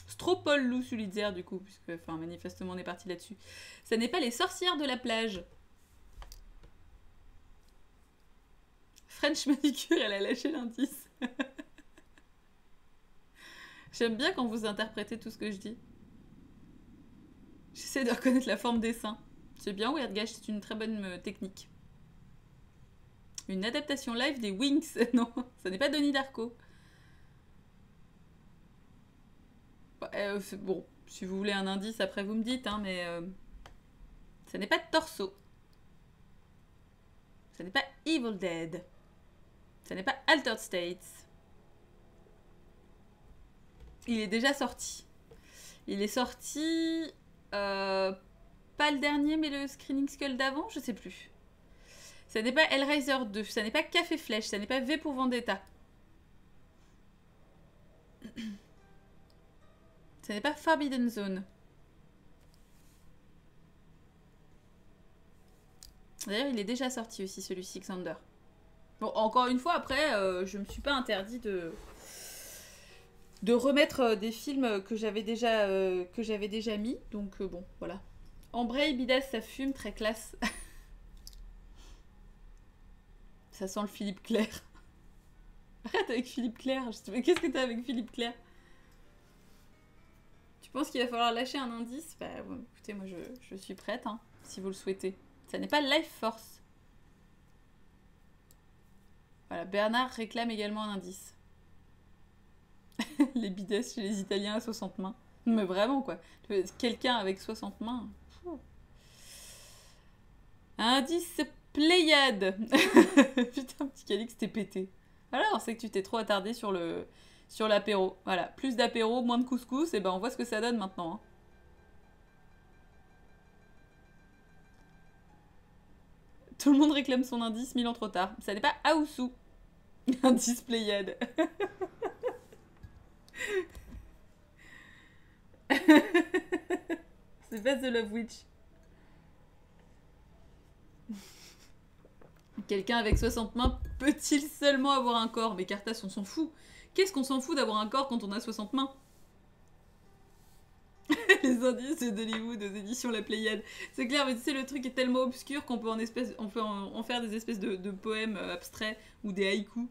A: Stropol Lousulitzer, du coup, puisque, enfin, manifestement, on est parti là-dessus. Ça n'est pas les sorcières de la plage. French Manicure, elle a lâché l'indice. J'aime bien quand vous interprétez tout ce que je dis. J'essaie de reconnaître la forme des seins. C'est bien, Weird Gash, c'est une très bonne technique. Une adaptation live des Winx. Non, ça n'est pas Denis Darko. Bon, si vous voulez un indice, après vous me dites, hein, mais... ça n'est pas Torso. Ça n'est pas Evil Dead. Ça n'est pas Altered States. Il est déjà sorti. Il est sorti... pas le dernier, mais le Screening Skull d'avant, je sais plus. Ça n'est pas Hellraiser 2, ça n'est pas Café Flèche, ça n'est pas V pour Vendetta. Ça n'est pas Forbidden Zone. D'ailleurs, il est déjà sorti aussi, celui-ci, Xander. Bon, encore une fois, après, je me suis pas interdit de remettre des films que j'avais déjà mis. Donc, bon, voilà. Ambray, Bidas, ça fume, très classe. Ça sent le Philippe Clair. Arrête avec Philippe Clair. Qu'est-ce que t'as avec Philippe Clair? Tu penses qu'il va falloir lâcher un indice? Bah, bon, écoutez, moi, je suis prête, hein, si vous le souhaitez. Ça n'est pas Life Force. Voilà, Bernard réclame également un indice. Les bidas chez les Italiens à 60 mains. Mais vraiment, quoi. Quelqu'un avec 60 mains. Indice Pléiade. Putain, petit Calix, t'es pété. Alors, c'est que tu t'es trop attardé sur l'apéro. Voilà, plus d'apéro, moins de couscous, et ben on voit ce que ça donne maintenant. Hein. Tout le monde réclame son indice 1000 ans trop tard. Ça n'est pas Aoussou. Indice Pléiade. C'est pas The Love Witch. Quelqu'un avec 60 mains peut-il seulement avoir un corps? Mais Cartas, on s'en fout. Qu'est-ce qu'on s'en fout d'avoir un corps quand on a 60 mains? Les indices d'Hollywood aux éditions La Pléiade. C'est clair, mais tu sais, le truc est tellement obscur qu'on peut en faire des espèces de poèmes abstraits ou des haïkus.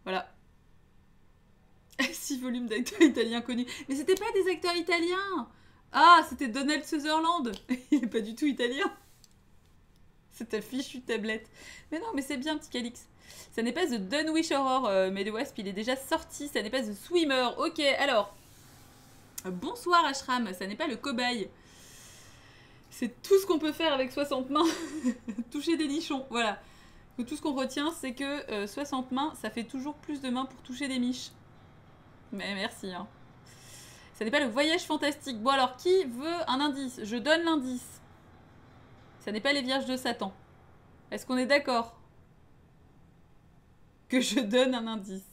A: Voilà. 6 volumes d'acteurs italiens connus. Mais c'était pas des acteurs italiens! Ah, c'était Donald Sutherland! Il est pas du tout italien! C'est ta fichue tablette. Mais non, mais c'est bien, petit Calix. Ça n'est pas The Dunwich Horror, mais The Wasp, il est déjà sorti. Ça n'est pas The Swimmer. Ok, alors. Bonsoir, Ashram. Ça n'est pas le cobaye. C'est tout ce qu'on peut faire avec 60 mains. Toucher des nichons, voilà. Tout ce qu'on retient, c'est que 60 mains, ça fait toujours plus de mains pour toucher des miches. Mais merci, hein. Ça n'est pas le voyage fantastique. Bon, alors, qui veut un indice? Je donne l'indice. Ça n'est pas les vierges de Satan. Est-ce qu'on est d'accord que je donne un indice?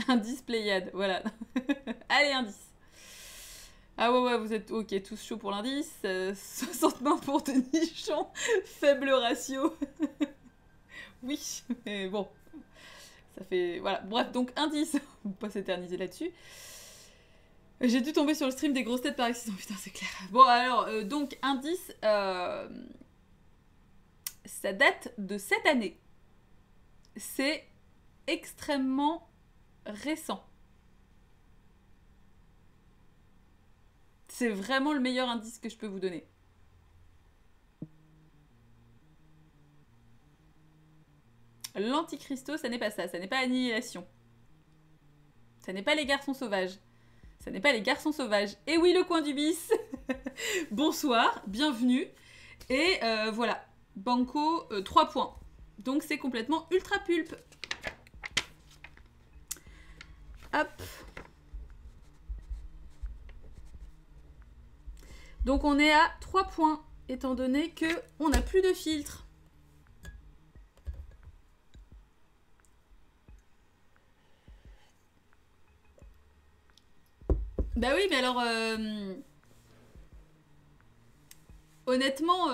A: Indice Pléiade, voilà. Allez, indice. Ah ouais, vous êtes ok, tous chauds pour l'indice. 60 mains pour Denichon. Faible ratio. Oui, mais bon. Ça fait... Voilà, bref, donc indice. On va pas s'éterniser là-dessus. J'ai dû tomber sur le stream des grosses têtes par accident, putain, c'est clair. Bon, alors, donc, indice, ça date de cette année. C'est extrêmement récent. C'est vraiment le meilleur indice que je peux vous donner. L'Antichristo, ça n'est pas ça. Ça n'est pas Annihilation. Ça n'est pas les garçons sauvages. Ça n'est pas les garçons sauvages. Et oui, le coin du bis. Bonsoir, bienvenue. Et voilà, Banco, 3 points. Donc c'est complètement ultra pulpe. Hop. Donc on est à 3 points, étant donné que on n'a plus de filtre. Bah oui, mais alors... honnêtement,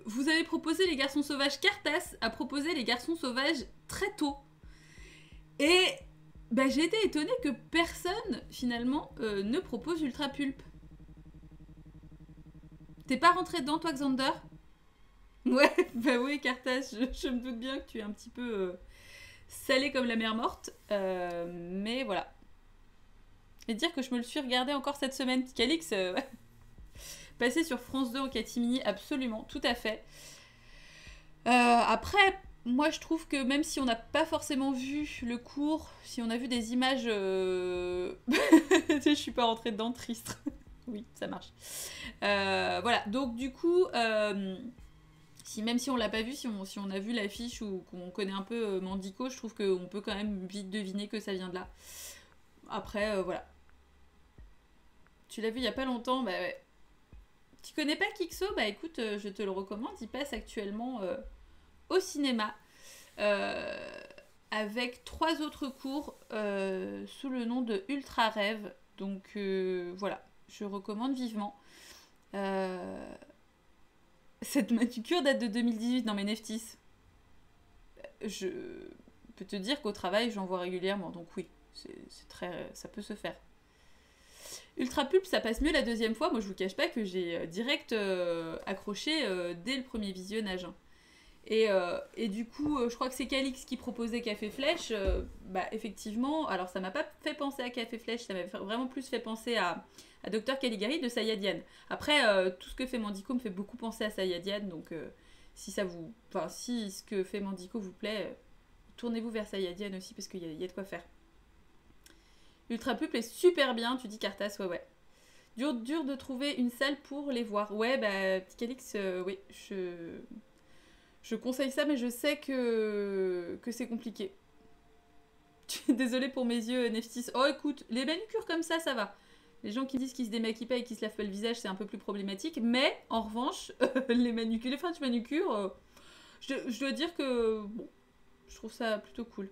A: vous avez proposé les garçons sauvages. Cartas a proposé les garçons sauvages très tôt. Et bah, j'ai été étonnée que personne, finalement, ne propose Ultra Pulp. T'es pas rentré dedans, toi, Xander? Ouais, bah oui, Cartas, je me doute bien que tu es un petit peu salé comme la mer morte. Mais voilà. Et dire que je me le suis regardé encore cette semaine. Calix, passé sur France 2 en catimini, absolument, tout à fait. Après, moi je trouve que même si on n'a pas forcément vu le cours, si on a vu des images... je suis pas rentrée dedans, triste. Oui, ça marche. Voilà, donc du coup, même si on l'a pas vu, si on a vu l'affiche ou qu'on connaît un peu Mandico, je trouve qu'on peut quand même vite deviner que ça vient de là. Après, voilà. Tu l'as vu il y a pas longtemps, bah ouais. Tu connais pas Kixo? Bah écoute, je te le recommande, il passe actuellement au cinéma avec 3 autres cours sous le nom de Ultra Rêve. Donc voilà, je recommande vivement. Cette manucure date de 2018. Non mais Neftis, je peux te dire qu'au travail j'en vois régulièrement, donc oui, c'est très, ça peut se faire. Ultra Pulp, ça passe mieux la deuxième fois. Moi, je vous cache pas que j'ai direct accroché dès le premier visionnage. Hein. Et du coup, je crois que c'est Calix qui proposait Café Flèche. Bah, effectivement, alors ça m'a pas fait penser à Café Flèche, ça m'a vraiment plus fait penser à Dr Caligari de Sayadiane. Après, tout ce que fait Mandico me fait beaucoup penser à Sayadiane, donc si ça vous, enfin, si ce que fait Mandico vous plaît, tournez-vous vers Sayadiane aussi parce qu'il y a de quoi faire. Ultra Pulp est super bien, tu dis Cartas, ouais. Dur de trouver une salle pour les voir. Ouais, bah, petit Calix, oui, je conseille ça, mais je sais que c'est compliqué. Désolée pour mes yeux, Neftis. Oh, écoute, les manucures comme ça va. Les gens qui me disent qu'ils se démaquillent pas et qu'ils se lavent pas le visage, c'est un peu plus problématique. Mais, en revanche, les manucures, les French manucures, je dois dire que, bon, je trouve ça plutôt cool.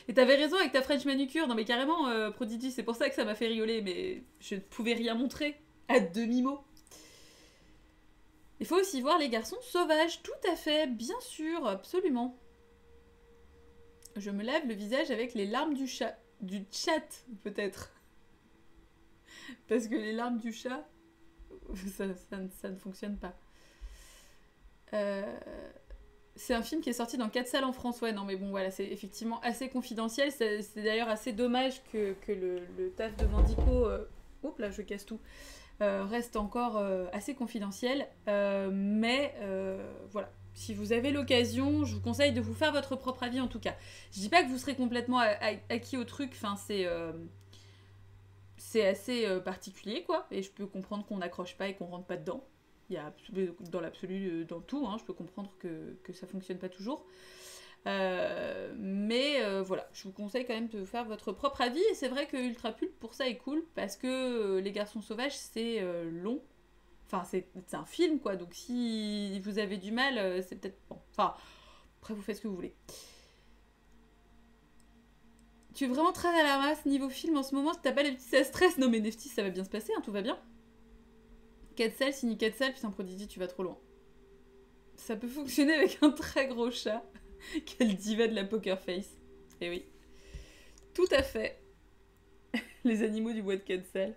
A: Et t'avais raison avec ta French manucure, non mais carrément, Prodigy, c'est pour ça que ça m'a fait rigoler, mais je ne pouvais rien montrer, à demi-mot. Il faut aussi voir les garçons sauvages, tout à fait, bien sûr, absolument. Je me lave le visage avec les larmes du chat. Du chat, peut-être. Parce que les larmes du chat, ça ne fonctionne pas. C'est un film qui est sorti dans 4 salles en France. Ouais, non, mais bon, voilà, c'est effectivement assez confidentiel. C'est d'ailleurs assez dommage que le taf de Mandico... Oups, là, je casse tout. Reste encore assez confidentiel. Mais voilà. Si vous avez l'occasion, je vous conseille de vous faire votre propre avis en tout cas. Je dis pas que vous serez complètement acquis au truc. Enfin, c'est assez particulier, quoi. Et je peux comprendre qu'on n'accroche pas et qu'on rentre pas dedans. Il y a dans l'absolu, dans tout, hein, je peux comprendre que ça fonctionne pas toujours. Mais voilà, je vous conseille quand même de faire votre propre avis. Et c'est vrai que Ultra Pulp, pour ça, est cool. Parce que Les Garçons Sauvages, c'est long. Enfin, c'est un film, quoi. Donc si vous avez du mal, c'est peut-être... Bon, enfin, après, vous faites ce que vous voulez. Tu es vraiment très à la masse niveau film en ce moment. Si t'as pas les petits, ça stresse. Non, mais Neftis, ça va bien se passer, hein, tout va bien. Quetzal, Signy Quetzal, putain, Prodigy, tu vas trop loin. Ça peut fonctionner avec un très gros chat. Quelle diva de la poker face. Eh oui. Tout à fait. Les animaux du bois de Quetzal.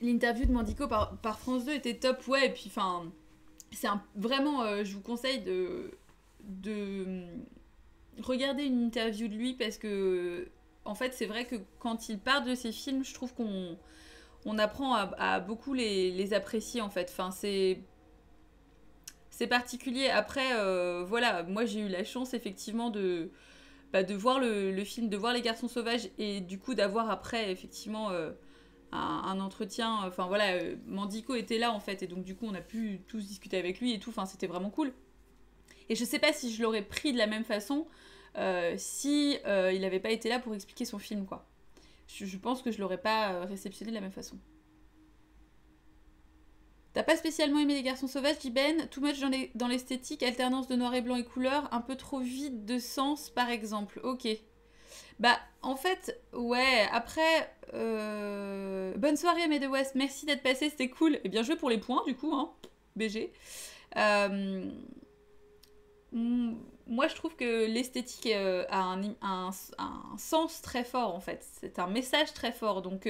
A: L'interview de Mandico par France 2 était top, ouais, et puis enfin, c'est vraiment, je vous conseille de regarder une interview de lui parce que, en fait, c'est vrai que quand il parle de ses films, je trouve qu'on apprend à beaucoup les apprécier, en fait. Enfin, c'est particulier. Après, voilà, moi j'ai eu la chance, effectivement, de voir le film, de voir Les Garçons Sauvages et du coup d'avoir après, effectivement... un entretien, enfin voilà, Mandico était là en fait, et donc du coup on a pu tous discuter avec lui et tout, enfin c'était vraiment cool. Et je sais pas si je l'aurais pris de la même façon si il n'avait pas été là pour expliquer son film, quoi. Je pense que je l'aurais pas réceptionné de la même façon. T'as pas spécialement aimé Les Garçons Sauvages, dit Ben? Too much dans l'esthétique, alternance de noir et blanc et couleur, un peu trop vide de sens par exemple. Ok. Bah, en fait, ouais, après, bonne soirée, May de West, merci d'être passé, c'était cool. Et bien joué pour les points, du coup, hein, BG. Euh, Moi, je trouve que l'esthétique a un sens très fort, en fait. C'est un message très fort. Donc,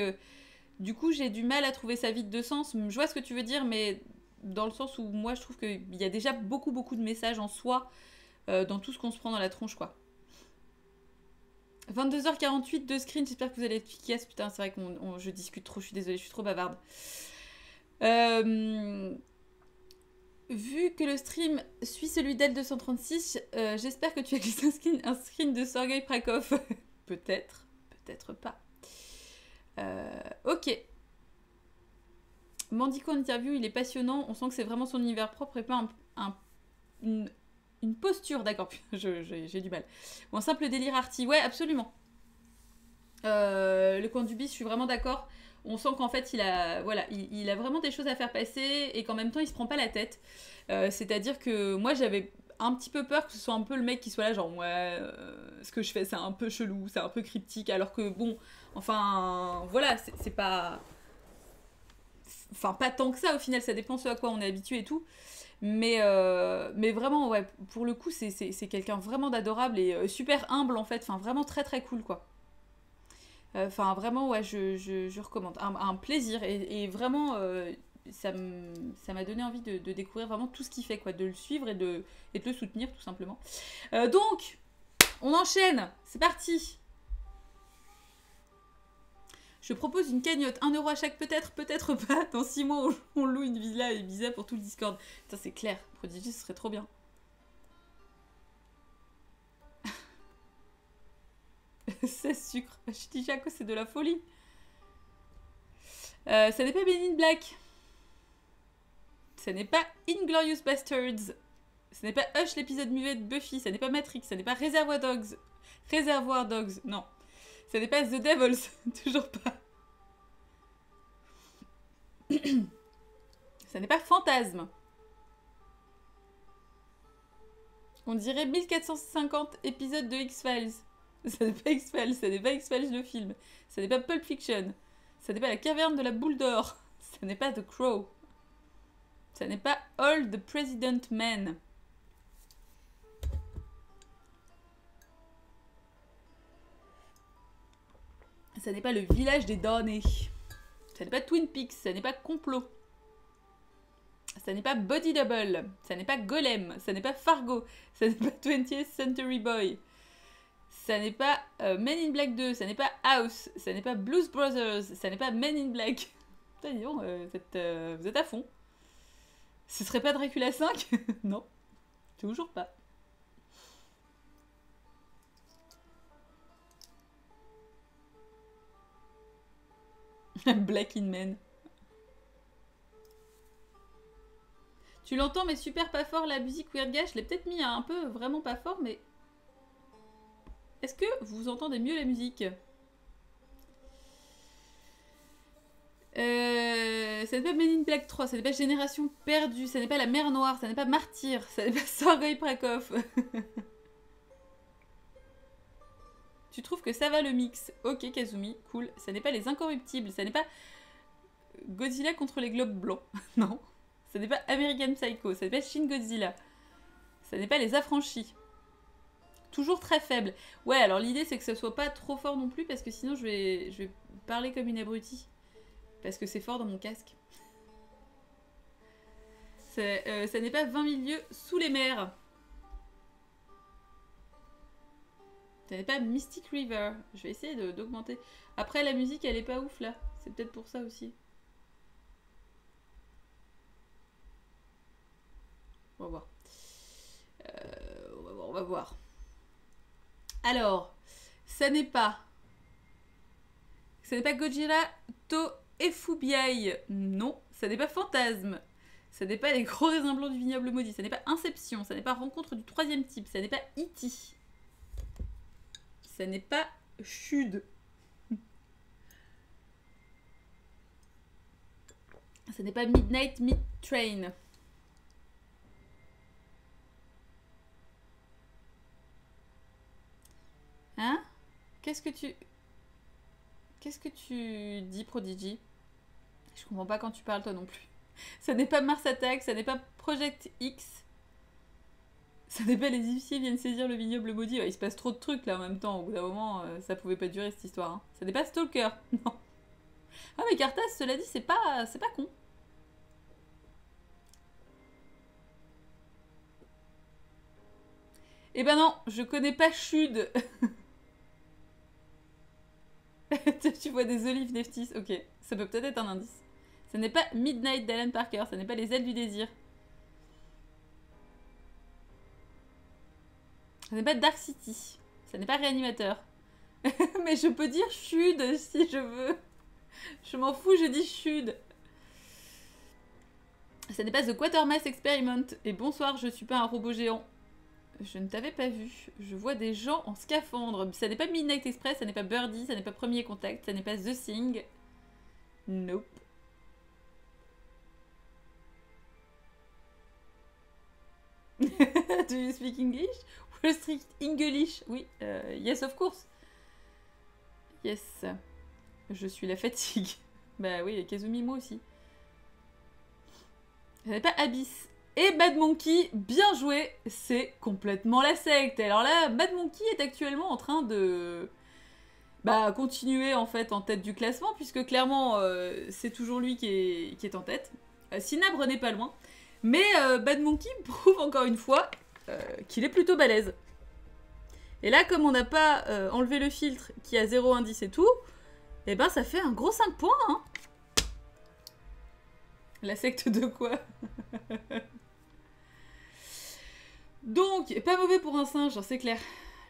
A: du coup, j'ai du mal à trouver ça vide de sens. Je vois ce que tu veux dire, mais dans le sens où moi, je trouve qu'il y a déjà beaucoup, beaucoup de messages en soi dans tout ce qu'on se prend dans la tronche, quoi. 22h48 de screen, j'espère que vous allez être efficace. Putain, c'est vrai que je discute trop, je suis désolée, je suis trop bavarde. Vu que le stream suit celui d'L236, j'espère que tu as glissé un screen de Sergei Prakov. Peut-être, peut-être pas. Ok. Mandico en interview, il est passionnant. On sent que c'est vraiment son univers propre et pas une posture. D'accord, j'ai du mal. Bon, un simple délire arty. Ouais, absolument. Le coin du bis, je suis vraiment d'accord. On sent qu'en fait, il a vraiment des choses à faire passer et qu'en même temps, il se prend pas la tête. C'est-à-dire que moi, j'avais un petit peu peur que ce soit un peu le mec qui soit là, genre, ouais, ce que je fais, c'est un peu chelou, c'est un peu cryptique, alors que bon, enfin, voilà, c'est pas. Enfin, pas tant que ça au final, ça dépend ce à quoi on est habitué et tout. Mais vraiment, ouais, pour le coup, c'est quelqu'un vraiment d'adorable et super humble en fait. Enfin, vraiment très très cool quoi. Enfin, vraiment, ouais, je recommande. Un plaisir. Et vraiment, ça m'a donné envie de découvrir vraiment tout ce qu'il fait, quoi. De le suivre et de le soutenir, tout simplement. Donc, on enchaîne. C'est parti. Je propose une cagnotte. 1€ à chaque, peut-être, peut-être pas. Dans 6 mois, on loue une villa et Ibiza pour tout le Discord. Putain, c'est clair. Prodigy, ce serait trop bien. C'est sucre. Je dis Jaco, c'est de la folie. Ça n'est pas Men in Black. Ça n'est pas Inglorious Bastards. Ce n'est pas Hush l'épisode muet de Buffy. Ça n'est pas Matrix. Ça n'est pas Reservoir Dogs. Reservoir Dogs, non. Ça n'est pas The Devils. Toujours pas. Ça n'est pas Fantasme. On dirait 1450 épisodes de X-Files. Ça n'est pas X-Files, ça n'est pas X-Files le film. Ça n'est pas Pulp Fiction. Ça n'est pas la caverne de la boule d'or. Ça n'est pas The Crow. Ça n'est pas All the President Men. Ça n'est pas le village des damnés. Ça n'est pas Twin Peaks. Ça n'est pas Complot. Ça n'est pas Body Double. Ça n'est pas Golem. Ça n'est pas Fargo. Ça n'est pas 20th Century Boy. Ça n'est pas Men in Black 2, ça n'est pas House, ça n'est pas Blues Brothers, ça n'est pas Men in Black. Putain, dis donc, vous êtes à fond. Ce serait pas Dracula 5? Non, toujours pas. Black in Men. Tu l'entends, mais super pas fort la musique Weird Guy. Je l'ai peut-être mis un peu vraiment pas fort, mais... Est-ce que vous entendez mieux la musique? Ça n'est pas Men in Black 3, ça n'est pas Génération Perdue, ça n'est pas La Mer Noire, ça n'est pas Martyr, ça n'est pas Sergei Prakov. Tu trouves que ça va le mix? Ok Kazumi, cool. Ça n'est pas Les Incorruptibles, ça n'est pas Godzilla contre les globes blancs. Non. Ça n'est pas American Psycho, ça n'est pas Shin Godzilla. Ça n'est pas Les Affranchis. Toujours très faible. Ouais, alors l'idée c'est que ça soit pas trop fort non plus parce que sinon je vais parler comme une abrutie. Parce que c'est fort dans mon casque. Ça n'est pas 20 000 lieues sous les mers. Ça n'est pas Mystic River. Je vais essayer d'augmenter. Après la musique elle est pas ouf là. C'est peut-être pour ça aussi. On va voir. On va voir. Alors, ça n'est pas Godzilla to Efubiai. Non, ça n'est pas Fantasme. Ça n'est pas Les Gros Raisins Blancs du Vignoble Maudit. Ça n'est pas Inception. Ça n'est pas Rencontre du Troisième Type. Ça n'est pas E.T. Ça n'est pas Chud. Ça n'est pas Midnight Mid Train. Hein? Qu'est-ce que tu... Qu'est-ce que tu dis, Prodigy? Je comprends pas quand tu parles, toi non plus. Ça n'est pas Mars Attack, ça n'est pas Project X. Ça n'est pas les Égyptiens viennent saisir le vignoble maudit. Ouais, il se passe trop de trucs là en même temps. Au bout d'un moment, ça pouvait pas durer cette histoire. Hein. Ça n'est pas Stalker. Non. Ah mais Cartas, cela dit, c'est pas con. Eh ben non, je connais pas Chud. Tu vois des olives Neftis. Ok, ça peut peut-être être un indice. Ce n'est pas Midnight d'Alan Parker, ce n'est pas les ailes du désir. Ce n'est pas Dark City. Ce n'est pas Réanimateur. Mais je peux dire Chud si je veux. Je m'en fous, je dis Chud. Ce n'est pas The Quatermass Experiment. Et bonsoir, je suis pas un robot géant. Je ne t'avais pas vu. Je vois des gens en scaphandre. Ça n'est pas Midnight Express, ça n'est pas Birdie, ça n'est pas Premier Contact, ça n'est pas The Thing. Nope. Do you speak English? Wall Street English? Oui, yes of course. Yes. Je suis la fatigue. Bah oui, et Kazumi moi aussi. Ça n'est pas Abyss. Et Bad Monkey, bien joué, c'est complètement la secte. Alors là, Bad Monkey est actuellement en train de continuer en fait en tête du classement, puisque clairement c'est toujours lui qui est en tête. Cinabre n'est pas loin. Mais Bad Monkey prouve encore une fois qu'il est plutôt balèze. Et là, comme on n'a pas enlevé le filtre qui a 0 indice et tout, et ben ça fait un gros 5 points. Hein. La secte de quoi? Donc, pas mauvais pour un singe, c'est clair.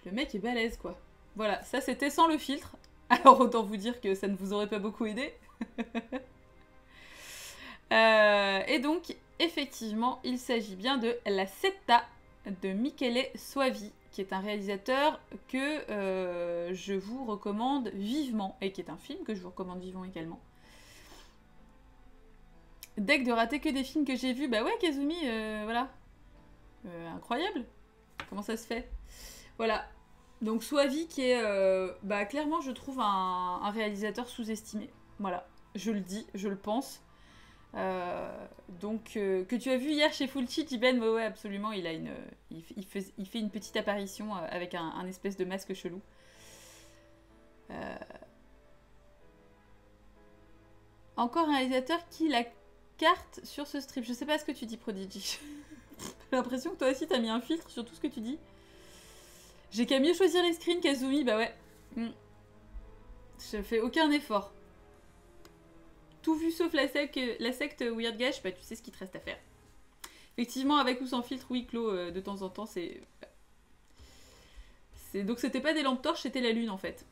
A: Le mec est balèze, quoi. Voilà, ça c'était sans le filtre. Alors autant vous dire que ça ne vous aurait pas beaucoup aidé. Et donc, effectivement, il s'agit bien de La Setta de Michele Soavi, qui est un réalisateur que je vous recommande vivement, et qui est un film que je vous recommande vivement également. Deck de rater que des films que j'ai vus, bah ouais Kazumi, voilà. Incroyable. Comment ça se fait? Voilà. Donc Soavi qui est, clairement je trouve un réalisateur sous-estimé. Voilà. Je le dis, je le pense. Que tu as vu hier chez Fulci, Jiben, ouais, absolument, il a il fait une petite apparition avec un espèce de masque chelou. Encore un réalisateur qui la carte sur ce strip. Je sais pas ce que tu dis, Prodigy. J'ai l'impression que toi aussi t'as mis un filtre sur tout ce que tu dis. J'ai qu'à mieux choisir les screens, Kazumi, bah ouais. Je fais aucun effort. Tout vu sauf la secte Weird Gash, bah tu sais ce qu'il te reste à faire. Effectivement, avec ou sans filtre, oui, Clo, de temps en temps, c'est... Donc c'était pas des lampes torches, c'était la lune en fait.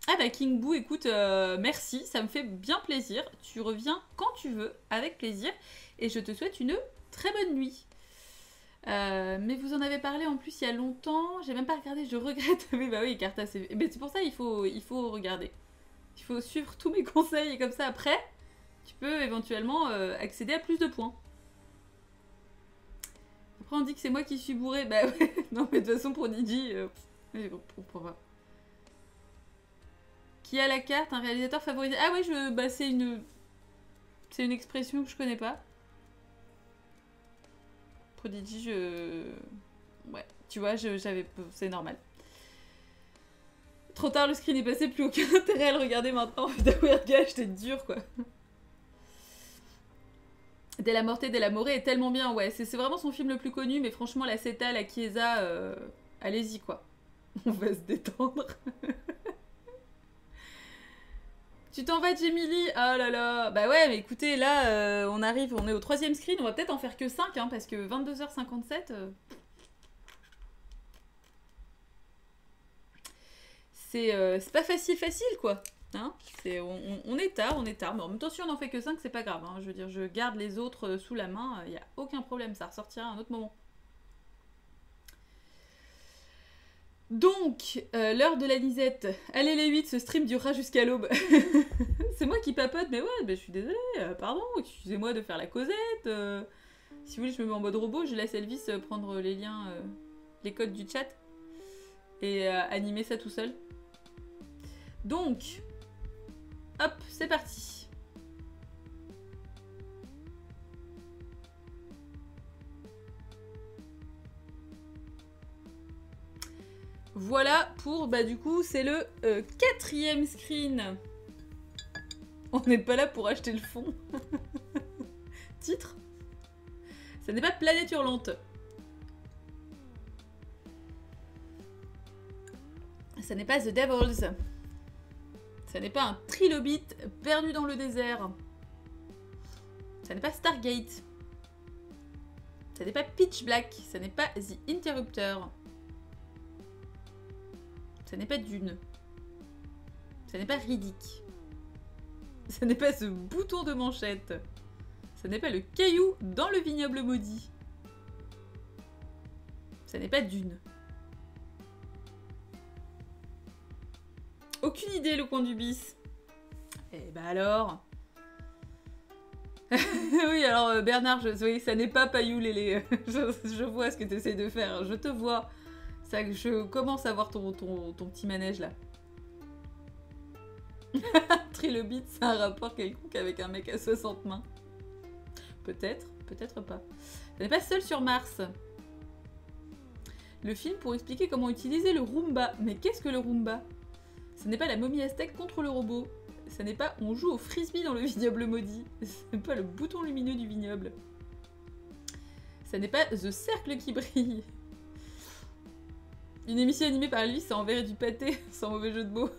A: Ah bah King Boo, écoute, merci, ça me fait bien plaisir. Tu reviens quand tu veux, avec plaisir. Et je te souhaite une très bonne nuit. Mais vous en avez parlé en plus il y a longtemps. J'ai même pas regardé, je regrette. Oui, bah oui, Carta, c'est pour ça il faut regarder. Il faut suivre tous mes conseils et comme ça après, tu peux éventuellement accéder à plus de points. Après on dit que c'est moi qui suis bourré. Bah ouais, non mais de toute façon Prodigy, je comprends pas. Qui a la carte, un réalisateur favorisé. Ah oui, c'est une expression que je connais pas. Prodigy, ouais, tu vois, c'est normal. Trop tard, le screen est passé, plus aucun intérêt à le regarder maintenant. Putain, Weird Gash, t'es dur, quoi. Della Morte, Della More est tellement bien, ouais. C'est vraiment son film le plus connu, mais franchement, la Setta, la Chiesa, allez-y, quoi. On va se détendre. Tu t'en vas, Jemily? Oh là là. Bah ouais, mais écoutez, là, on est au 3e screen. On va peut-être en faire que 5, hein, parce que 22h57... c'est pas facile, quoi. Hein, on est tard. Mais en même temps, si on en fait que 5, c'est pas grave. Hein. Je veux dire, je garde les autres sous la main. Il n'y a aucun problème, ça ressortira à un autre moment. Donc, l'heure de la Lisette. Allez les 8, ce stream durera jusqu'à l'aube. C'est moi qui papote, mais ouais, je suis désolée. Pardon, excusez-moi de faire la causette. Si vous voulez, je me mets en mode robot. Je laisse Elvis prendre les liens, les codes du chat. et animer ça tout seul. Donc, hop, c'est parti. Voilà pour, bah du coup, c'est le 4e screen. On n'est pas là pour acheter le fond. Titre. Ça n'est pas Planète Hurlante. Ça n'est pas The Devils. Ça n'est pas un trilobite perdu dans le désert. Ça n'est pas Stargate. Ça n'est pas Pitch Black. Ça n'est pas The Interrupter. Ça n'est pas Dune. Ça n'est pas Riddick. Ça n'est pas ce bouton de manchette. Ça n'est pas le caillou dans le vignoble maudit. Ça n'est pas Dune. Aucune idée, le coin du bis. Eh ben alors. Oui, alors Bernard, oui, ça n'est pas Payou Lélé. Je vois ce que tu essaies de faire. Je te vois. Ça, je commence à voir ton petit manège là. Trilobite, c'est un rapport quelconque avec un mec à 60 mains. Peut-être, peut-être pas. Ça n'est pas Seul sur Mars. Le film pour expliquer comment utiliser le Roomba. Mais qu'est-ce que le Roomba? Ce n'est pas la momie aztèque contre le robot. Ce n'est pas on joue au frisbee dans le vignoble maudit. Ce n'est pas le bouton lumineux du vignoble. Ce n'est pas The Cercle qui brille. Une émission animée par lui, ça enverrait du pâté, sans mauvais jeu de mots.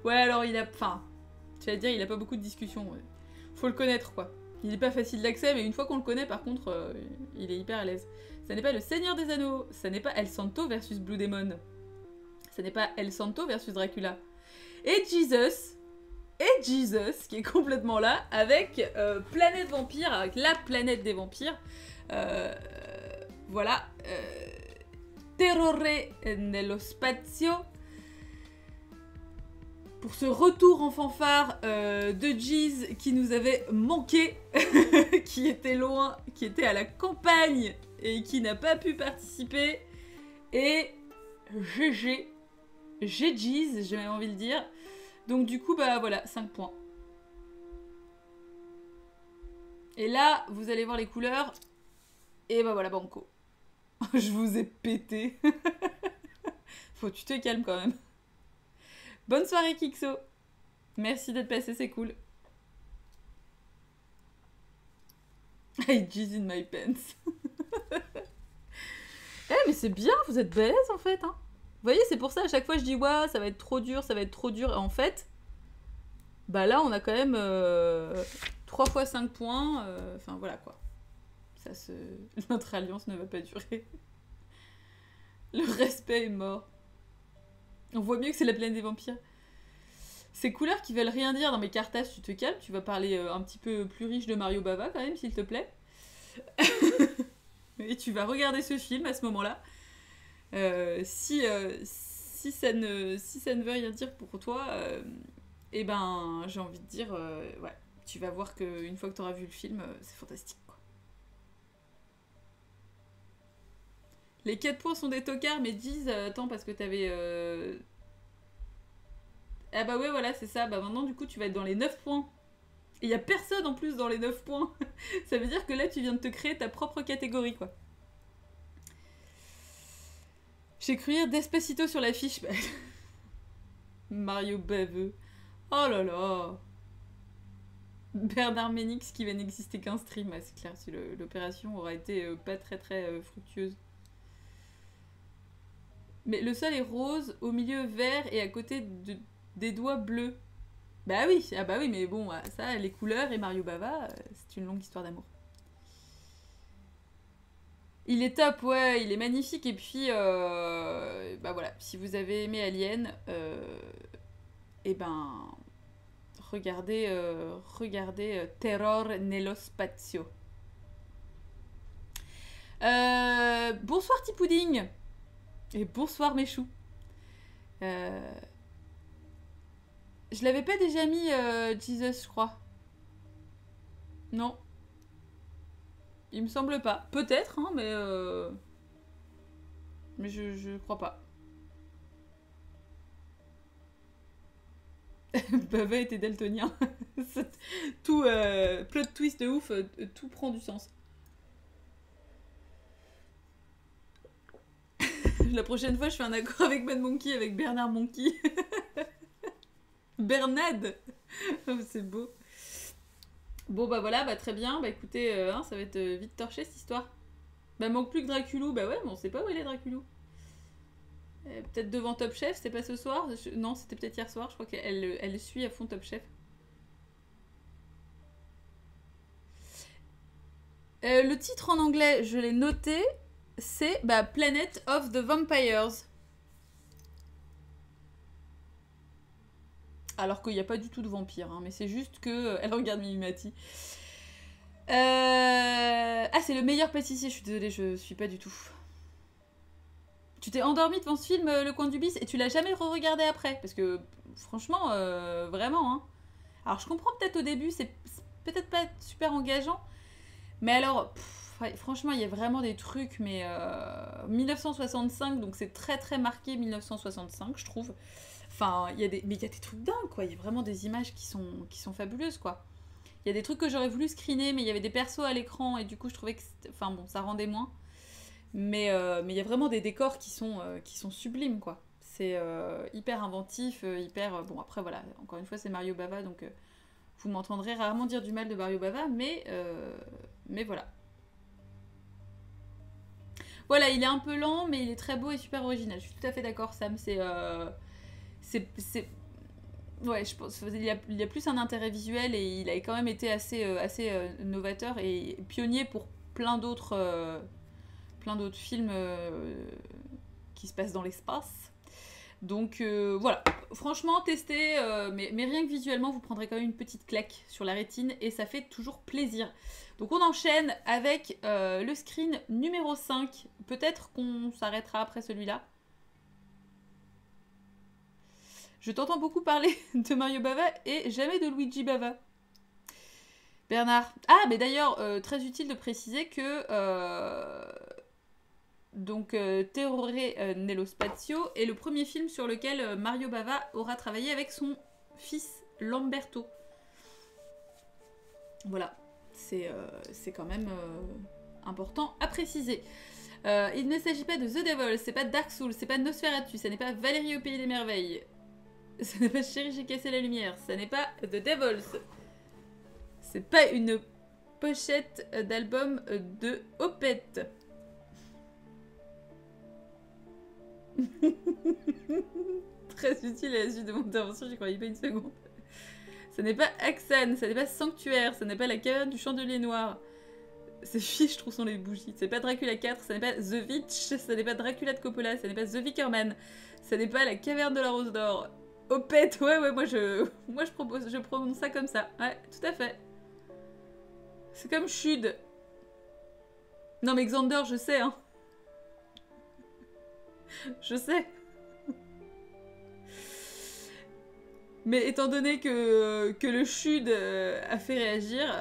A: Ouais, alors il a... Enfin, tu vas dire, il a pas beaucoup de discussions. Ouais. Faut le connaître, quoi. Il est pas facile d'accès, mais une fois qu'on le connaît, par contre, il est hyper à l'aise. Ça n'est pas le Seigneur des Anneaux. Ça n'est pas El Santo versus Blue Demon. Ça n'est pas El Santo versus Dracula. Et Jesus, qui est complètement là, avec Planète Vampire, avec la planète des vampires. Voilà. Terrore nello spazio. Pour ce retour en fanfare de Jeez qui nous avait manqué, qui était loin, qui était à la campagne et qui n'a pas pu participer. Et GG. Jeez, j'ai même envie de dire. Donc du coup, bah voilà, 5 points. Et là, vous allez voir les couleurs. Et bah voilà, banco. Je vous ai pété. Faut que tu te calmes quand même. Bonne soirée Kixo. Merci d'être passé, c'est cool. I jizz in my pants. Eh mais c'est bien, vous êtes balèze en fait. Hein. Vous voyez, c'est pour ça à chaque fois je dis ouais, ça va être trop dur, ça va être trop dur. Et en fait, bah là on a quand même 3 fois 5 points. Enfin voilà quoi. Ça se... Notre alliance ne va pas durer. Le respect est mort. On voit mieux que c'est la planète des vampires. Ces couleurs qui veulent rien dire dans mes cartages, tu te calmes, tu vas parler un petit peu plus riche de Mario Bava quand même, s'il te plaît. Et tu vas regarder ce film à ce moment-là. Si ça ne veut rien dire pour toi, eh ben j'ai envie de dire, ouais, tu vas voir qu'une fois que tu auras vu le film, c'est fantastique. Quoi. Les 4 points sont des tocards, mais disent, attends, parce que t'avais... Ah bah ouais, voilà, c'est ça. Bah maintenant, du coup, tu vas être dans les 9 points. Et il y a personne en plus dans les 9 points. Ça veut dire que là, tu viens de te créer ta propre catégorie, quoi. J'ai cru lire Despacito sur l'affiche. Mario baveux. Oh là là. Bernard Ménix qui va n'exister qu'un stream. Ouais, c'est clair, si l'opération aura été pas très très fructueuse. Mais le sol est rose, au milieu vert et à côté des doigts bleus. Bah oui, ah bah oui, mais bon, ça, les couleurs et Mario Bava, c'est une longue histoire d'amour. Il est top, ouais, il est magnifique. Et puis, bah voilà, si vous avez aimé Alien, et ben, regardez Terror nello spazio. Bonsoir Tipouding. Et bonsoir mes choux. Je l'avais pas déjà mis Jesus, je crois. Non. Il me semble pas. Peut-être, hein, mais je crois pas. Bava était daltonien. Tout plot twist de ouf, tout prend du sens. La prochaine fois, je fais un accord avec Mad Monkey, avec Bernard Monkey. Bernad. Oh, c'est beau. Bon, bah voilà, bah très bien. Bah écoutez, hein, ça va être vite torché cette histoire. Bah manque plus que Draculou. Bah ouais, mais on sait pas où elle est Draculou. Peut-être devant Top Chef, c'était pas ce soir? Non, c'était peut-être hier soir. Je crois qu'elle suit à fond Top Chef. Le titre en anglais, je l'ai noté. C'est bah, Planet of the Vampires. Alors qu'il n'y a pas du tout de vampire, hein, mais c'est juste que... elle regarde Mimimati. Ah, c'est le meilleur pâtissier, je suis désolée, je suis pas du tout. Tu t'es endormi devant ce film, Le Coin du Bis, et tu l'as jamais re-regardé après? Parce que, franchement, vraiment, hein. Alors, je comprends peut-être au début, c'est peut-être pas super engageant, mais alors... ouais, franchement, il y a vraiment des trucs, mais 1965, donc c'est très très marqué 1965, je trouve. Enfin, mais il y a des trucs dingues, quoi. Il y a vraiment des images qui sont fabuleuses, quoi. Il y a des trucs que j'aurais voulu screener, mais il y avait des persos à l'écran, et du coup, je trouvais que... enfin bon, ça rendait moins. Mais il y a vraiment des décors qui sont sublimes, quoi. C'est hyper inventif, hyper... bon, après, voilà, encore une fois, c'est Mario Bava, donc vous m'entendrez rarement dire du mal de Mario Bava, mais voilà. Voilà, il est un peu lent, mais il est très beau et super original. Je suis tout à fait d'accord, Sam. Ouais, je pense qu'il y a plus un intérêt visuel et il a quand même été assez novateur et pionnier pour plein d'autres films qui se passent dans l'espace. Donc voilà, franchement, testez, mais rien que visuellement, vous prendrez quand même une petite claque sur la rétine et ça fait toujours plaisir. Donc on enchaîne avec le screen numéro 5. Peut-être qu'on s'arrêtera après celui-là. Je t'entends beaucoup parler de Mario Bava et jamais de Luigi Bava. Bernard. Ah, mais d'ailleurs, très utile de préciser que Terrore nello Spazio est le premier film sur lequel Mario Bava aura travaillé avec son fils Lamberto. Voilà, c'est quand même important à préciser. Il ne s'agit pas de The Devil, c'est pas Dark Souls, c'est pas Nosferatu, ça n'est pas Valérie au Pays des Merveilles, ce n'est pas Chérie, j'ai cassé la lumière, ça n'est pas The Devils, c'est pas une pochette d'album de Opeth. Très utile à la suite de mon intervention, j'y croyais pas une seconde. Ce n'est pas Axan, ce n'est pas Sanctuaire, ce n'est pas la caverne du chandelier noir. C'est fiche, je trouve, sont les bougies. Ce n'est pas Dracula 4, ce n'est pas The Witch, ce n'est pas Dracula de Coppola, ce n'est pas The Vickerman, ce n'est pas la caverne de la Rose d'Or. Opeth, ouais, moi je prononce ça comme ça. Ouais, tout à fait. C'est comme Chud. Non mais Xander, je sais, hein. Je sais. Mais étant donné que le Chud a fait réagir,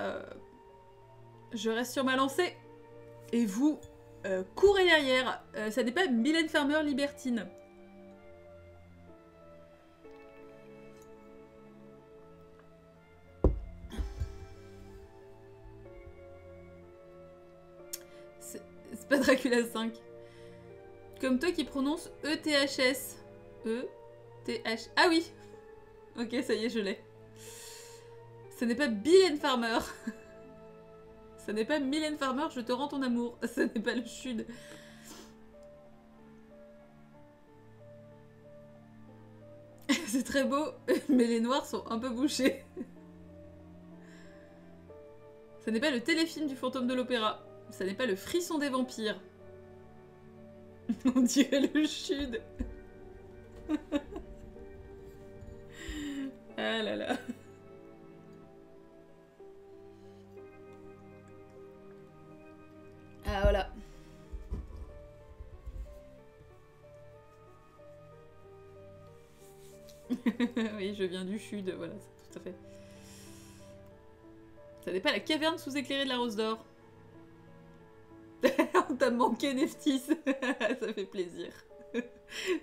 A: je reste sur ma lancée. Et vous, courez derrière. Ça n'est pas Mylène Farmer libertine. C'est pas Dracula 5. Comme toi qui prononce E-T-H-S. E-T-H... Ah oui. Ok, ça y est, je l'ai. Ce n'est pas Mylène Farmer. Ce n'est pas Mylène Farmer, je te rends ton amour. Ce n'est pas le Chud. C'est très beau, mais les noirs sont un peu bouchés. Ce n'est pas le téléfilm du fantôme de l'opéra. Ce n'est pas le frisson des vampires. On dirait le Chud. Ah là là. Ah voilà. Oui, je viens du Chud, voilà, tout à fait. Ça n'est pas la caverne sous-éclairée de la Rose d'Or. On t'a manqué, Neftis. Ça fait plaisir.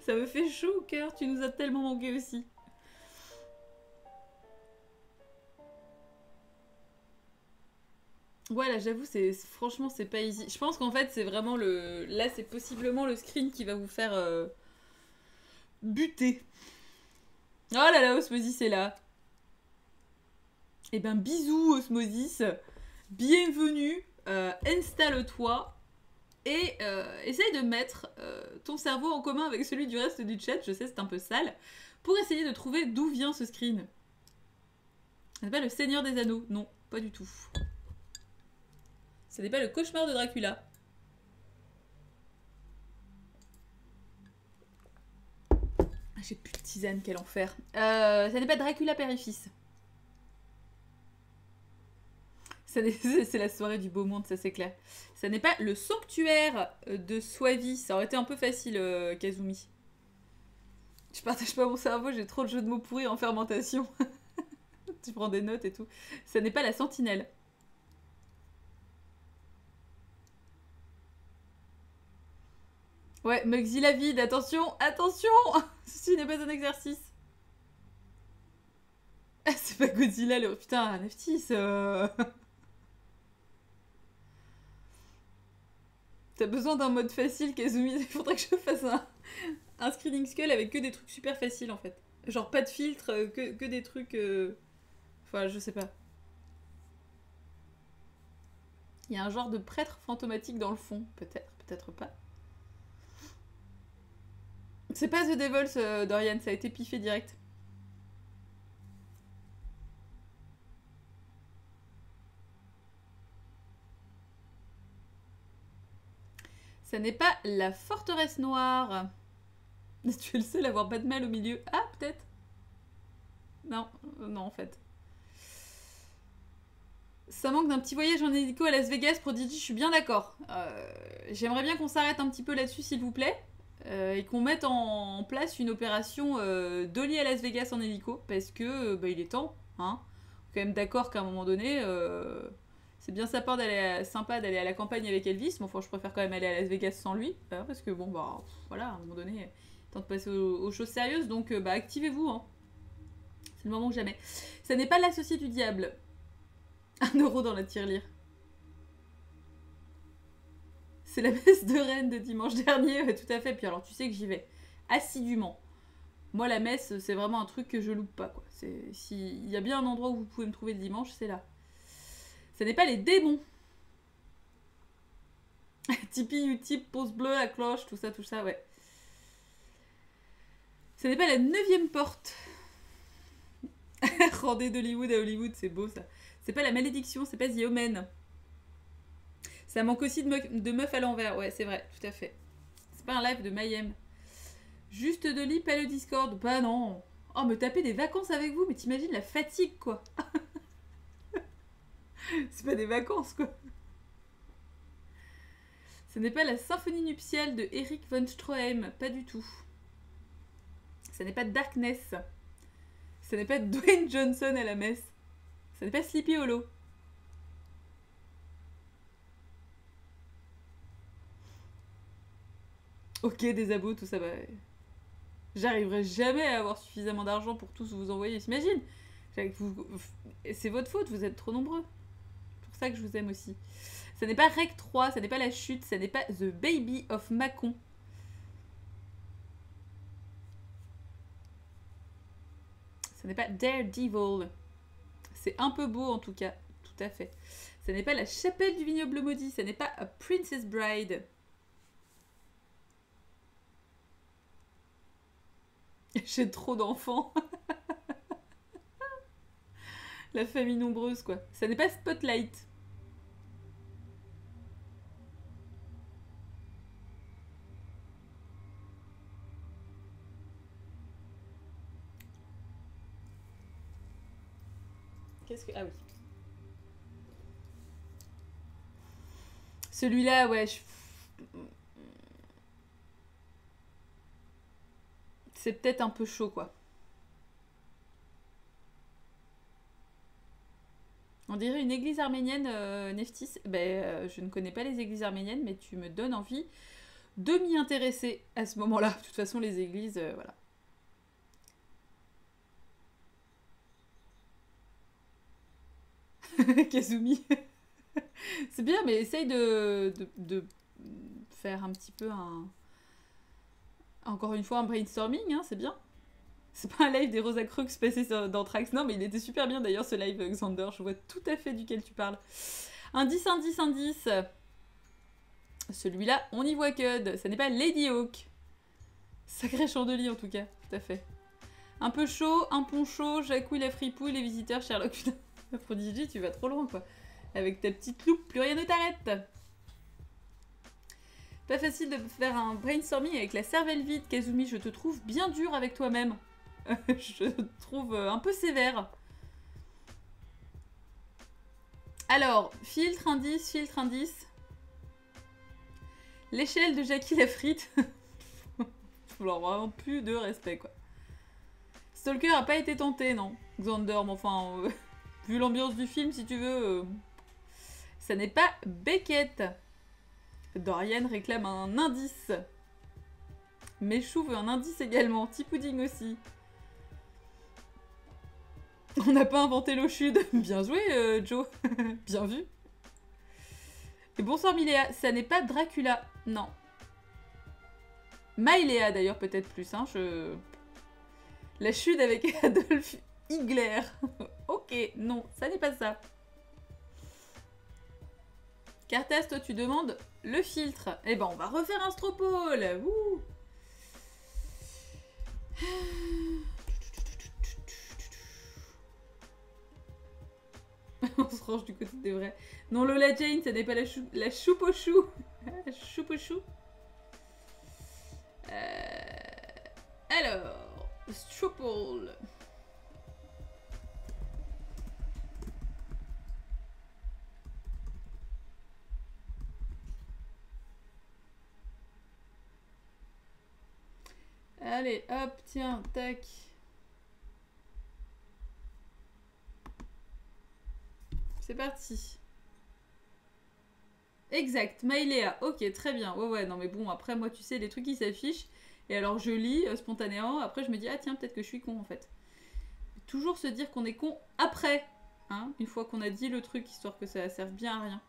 A: Ça me fait chaud au cœur, tu nous as tellement manqué aussi. Ouais, là, j'avoue, franchement, c'est pas easy. Je pense qu'en fait, c'est vraiment le... Là, c'est possiblement le screen qui va vous faire buter. Oh là là, Osmosis est là. Eh ben, bisous, Osmosis. Bienvenue. Installe-toi. Et essaye de mettre ton cerveau en commun avec celui du reste du chat. Je sais, c'est un peu sale. Pour essayer de trouver d'où vient ce screen. Ce n'est pas le Seigneur des Anneaux. Non, pas du tout. Ce n'est pas le cauchemar de Dracula. J'ai plus de tisane, quel enfer. Ça n'est pas Dracula père et fils. C'est la soirée du beau monde, ça c'est clair. Ça n'est pas le sanctuaire de Soivy. Ça aurait été un peu facile, Kazumi. Je partage pas mon cerveau, j'ai trop de jeux de mots pourris en fermentation. Tu prends des notes et tout. Ça n'est pas la sentinelle. Ouais, Mugsy la vide, attention, attention. Ceci n'est pas un exercice. Ah, c'est pas Godzilla, le... Putain, Neftis. T'as besoin d'un mode facile, Kazumi. Il faudrait que je fasse un screening skull avec que des trucs super faciles, en fait. Genre pas de filtre, que des trucs... Enfin, je sais pas. Il y a un genre de prêtre fantomatique dans le fond. Peut-être, peut-être pas. C'est pas The Devils, Dorian, ça a été piffé direct. Ça n'est pas la forteresse noire. Tu es le seul à avoir pas de mal au milieu. Ah, peut-être. Non, non, en fait. Ça manque d'un petit voyage en hélico à Las Vegas pour Didi, je suis bien d'accord. J'aimerais bien qu'on s'arrête un petit peu là-dessus, s'il vous plaît. Et qu'on mette en place une opération Dolly à Las Vegas en hélico. Parce que, bah, il est temps. Hein. Quand même d'accord qu'à un moment donné, c'est bien sympa d'aller à la campagne avec Elvis. Mais enfin, je préfère quand même aller à Las Vegas sans lui. Parce que, bon, bah, voilà, à un moment donné, temps de passer aux choses sérieuses. Donc, bah, activez-vous. Hein. C'est le moment que jamais. Ça n'est pas l'associé du diable. 1 € dans la tirelire. C'est la messe de Rennes de dimanche dernier, ouais, tout à fait. Puis alors, tu sais que j'y vais assidûment. Moi, la messe, c'est vraiment un truc que je loupe pas, quoi. S'il y a bien un endroit où vous pouvez me trouver le dimanche, c'est là. Ce n'est pas les démons. Tipeee, Utip, pause bleue, la cloche, tout ça, ouais. Ce n'est pas la 9e porte. Rendez d'Hollywood à Hollywood, c'est beau ça. C'est pas la malédiction, c'est pas The Omen. Ça manque aussi de meuf à l'envers, ouais, c'est vrai, tout à fait. C'est pas un live de Mayhem. Juste de lit, pas le Discord. Bah non. Oh, me taper des vacances avec vous, mais t'imagines la fatigue, quoi. C'est pas des vacances, quoi. Ce n'est pas la symphonie nuptiale de Eric von Stroheim, pas du tout. Ce n'est pas Darkness. Ce n'est pas Dwayne Johnson à la messe. Ce n'est pas Sleepy Hollow. Ok, des abos, tout ça, bah... J'arriverai jamais à avoir suffisamment d'argent pour tous vous envoyer, t'imagines? C'est votre faute, vous êtes trop nombreux. C'est pour ça que je vous aime aussi. Ça n'est pas Rec 3, ça n'est pas La Chute, ça n'est pas The Baby of Macon. Ça n'est pas Daredevil. C'est un peu beau en tout cas, tout à fait. Ça n'est pas La Chapelle du Vignoble Maudit, ça n'est pas A Princess Bride. J'ai trop d'enfants. La famille nombreuse, quoi. Ça n'est pas Spotlight. Qu'est-ce que... Ah oui. Celui-là, ouais, c'est peut-être un peu chaud, quoi. On dirait une église arménienne, Neftis. Ben, je ne connais pas les églises arméniennes, mais tu me donnes envie de m'y intéresser à ce moment-là. De toute façon, les églises, voilà. Kazumi. C'est bien, mais essaye de faire un petit peu un... Encore une fois, un brainstorming, hein, c'est bien. C'est pas un live des Rosa Crux passé dans Trax. Non, mais il était super bien d'ailleurs ce live, Xander. Je vois tout à fait duquel tu parles. Indice, indice, indice. Celui-là, on y voit que. Ça n'est pas Lady Hawk. Sacré chandelier en tout cas, tout à fait. Un peu chaud, un pont chaud, Jacouille la fripouille, les visiteurs, Sherlock. Putain, Prodigy, tu vas trop loin quoi. Avec ta petite loupe, plus rien ne t'arrête. Pas facile de faire un brainstorming avec la cervelle vide, Kazumi. Je te trouve bien dur avec toi-même. Je te trouve un peu sévère. Alors, filtre, indice, filtre, indice. L'échelle de Jackie la frite. Alors, vraiment plus de respect, quoi. Stalker a pas été tenté, non. Xander, mais enfin, vu l'ambiance du film, si tu veux, ça n'est pas Beckett. Dorian réclame un indice. Méchou veut un indice également. T-Pudding aussi. On n'a pas inventé l'eau chaude. Bien joué, Joe. Bien vu. Et bonsoir, Miléa. Ça n'est pas Dracula. Non. Maïléa, d'ailleurs, peut-être plus. Hein, La chute avec Adolf Hitler. Ok, non, ça n'est pas ça. Cartas, toi, tu demandes le filtre. Eh ben, on va refaire un stropole. Wouh. On se range du côté des vrais. Non, Lola Jane, ça n'est pas la choupe au chou. Choupe au chou. Alors, Stropole. Allez, hop, tiens, tac. C'est parti. Exact, Maïléa. Ok, très bien. Ouais, ouais, non mais bon, après, moi, tu sais, les trucs qui s'affichent. Et alors, je lis spontanément. Après, je me dis, ah tiens, peut-être que je suis con, en fait. Toujours se dire qu'on est con après. Hein, une fois qu'on a dit le truc, histoire que ça serve bien à rien.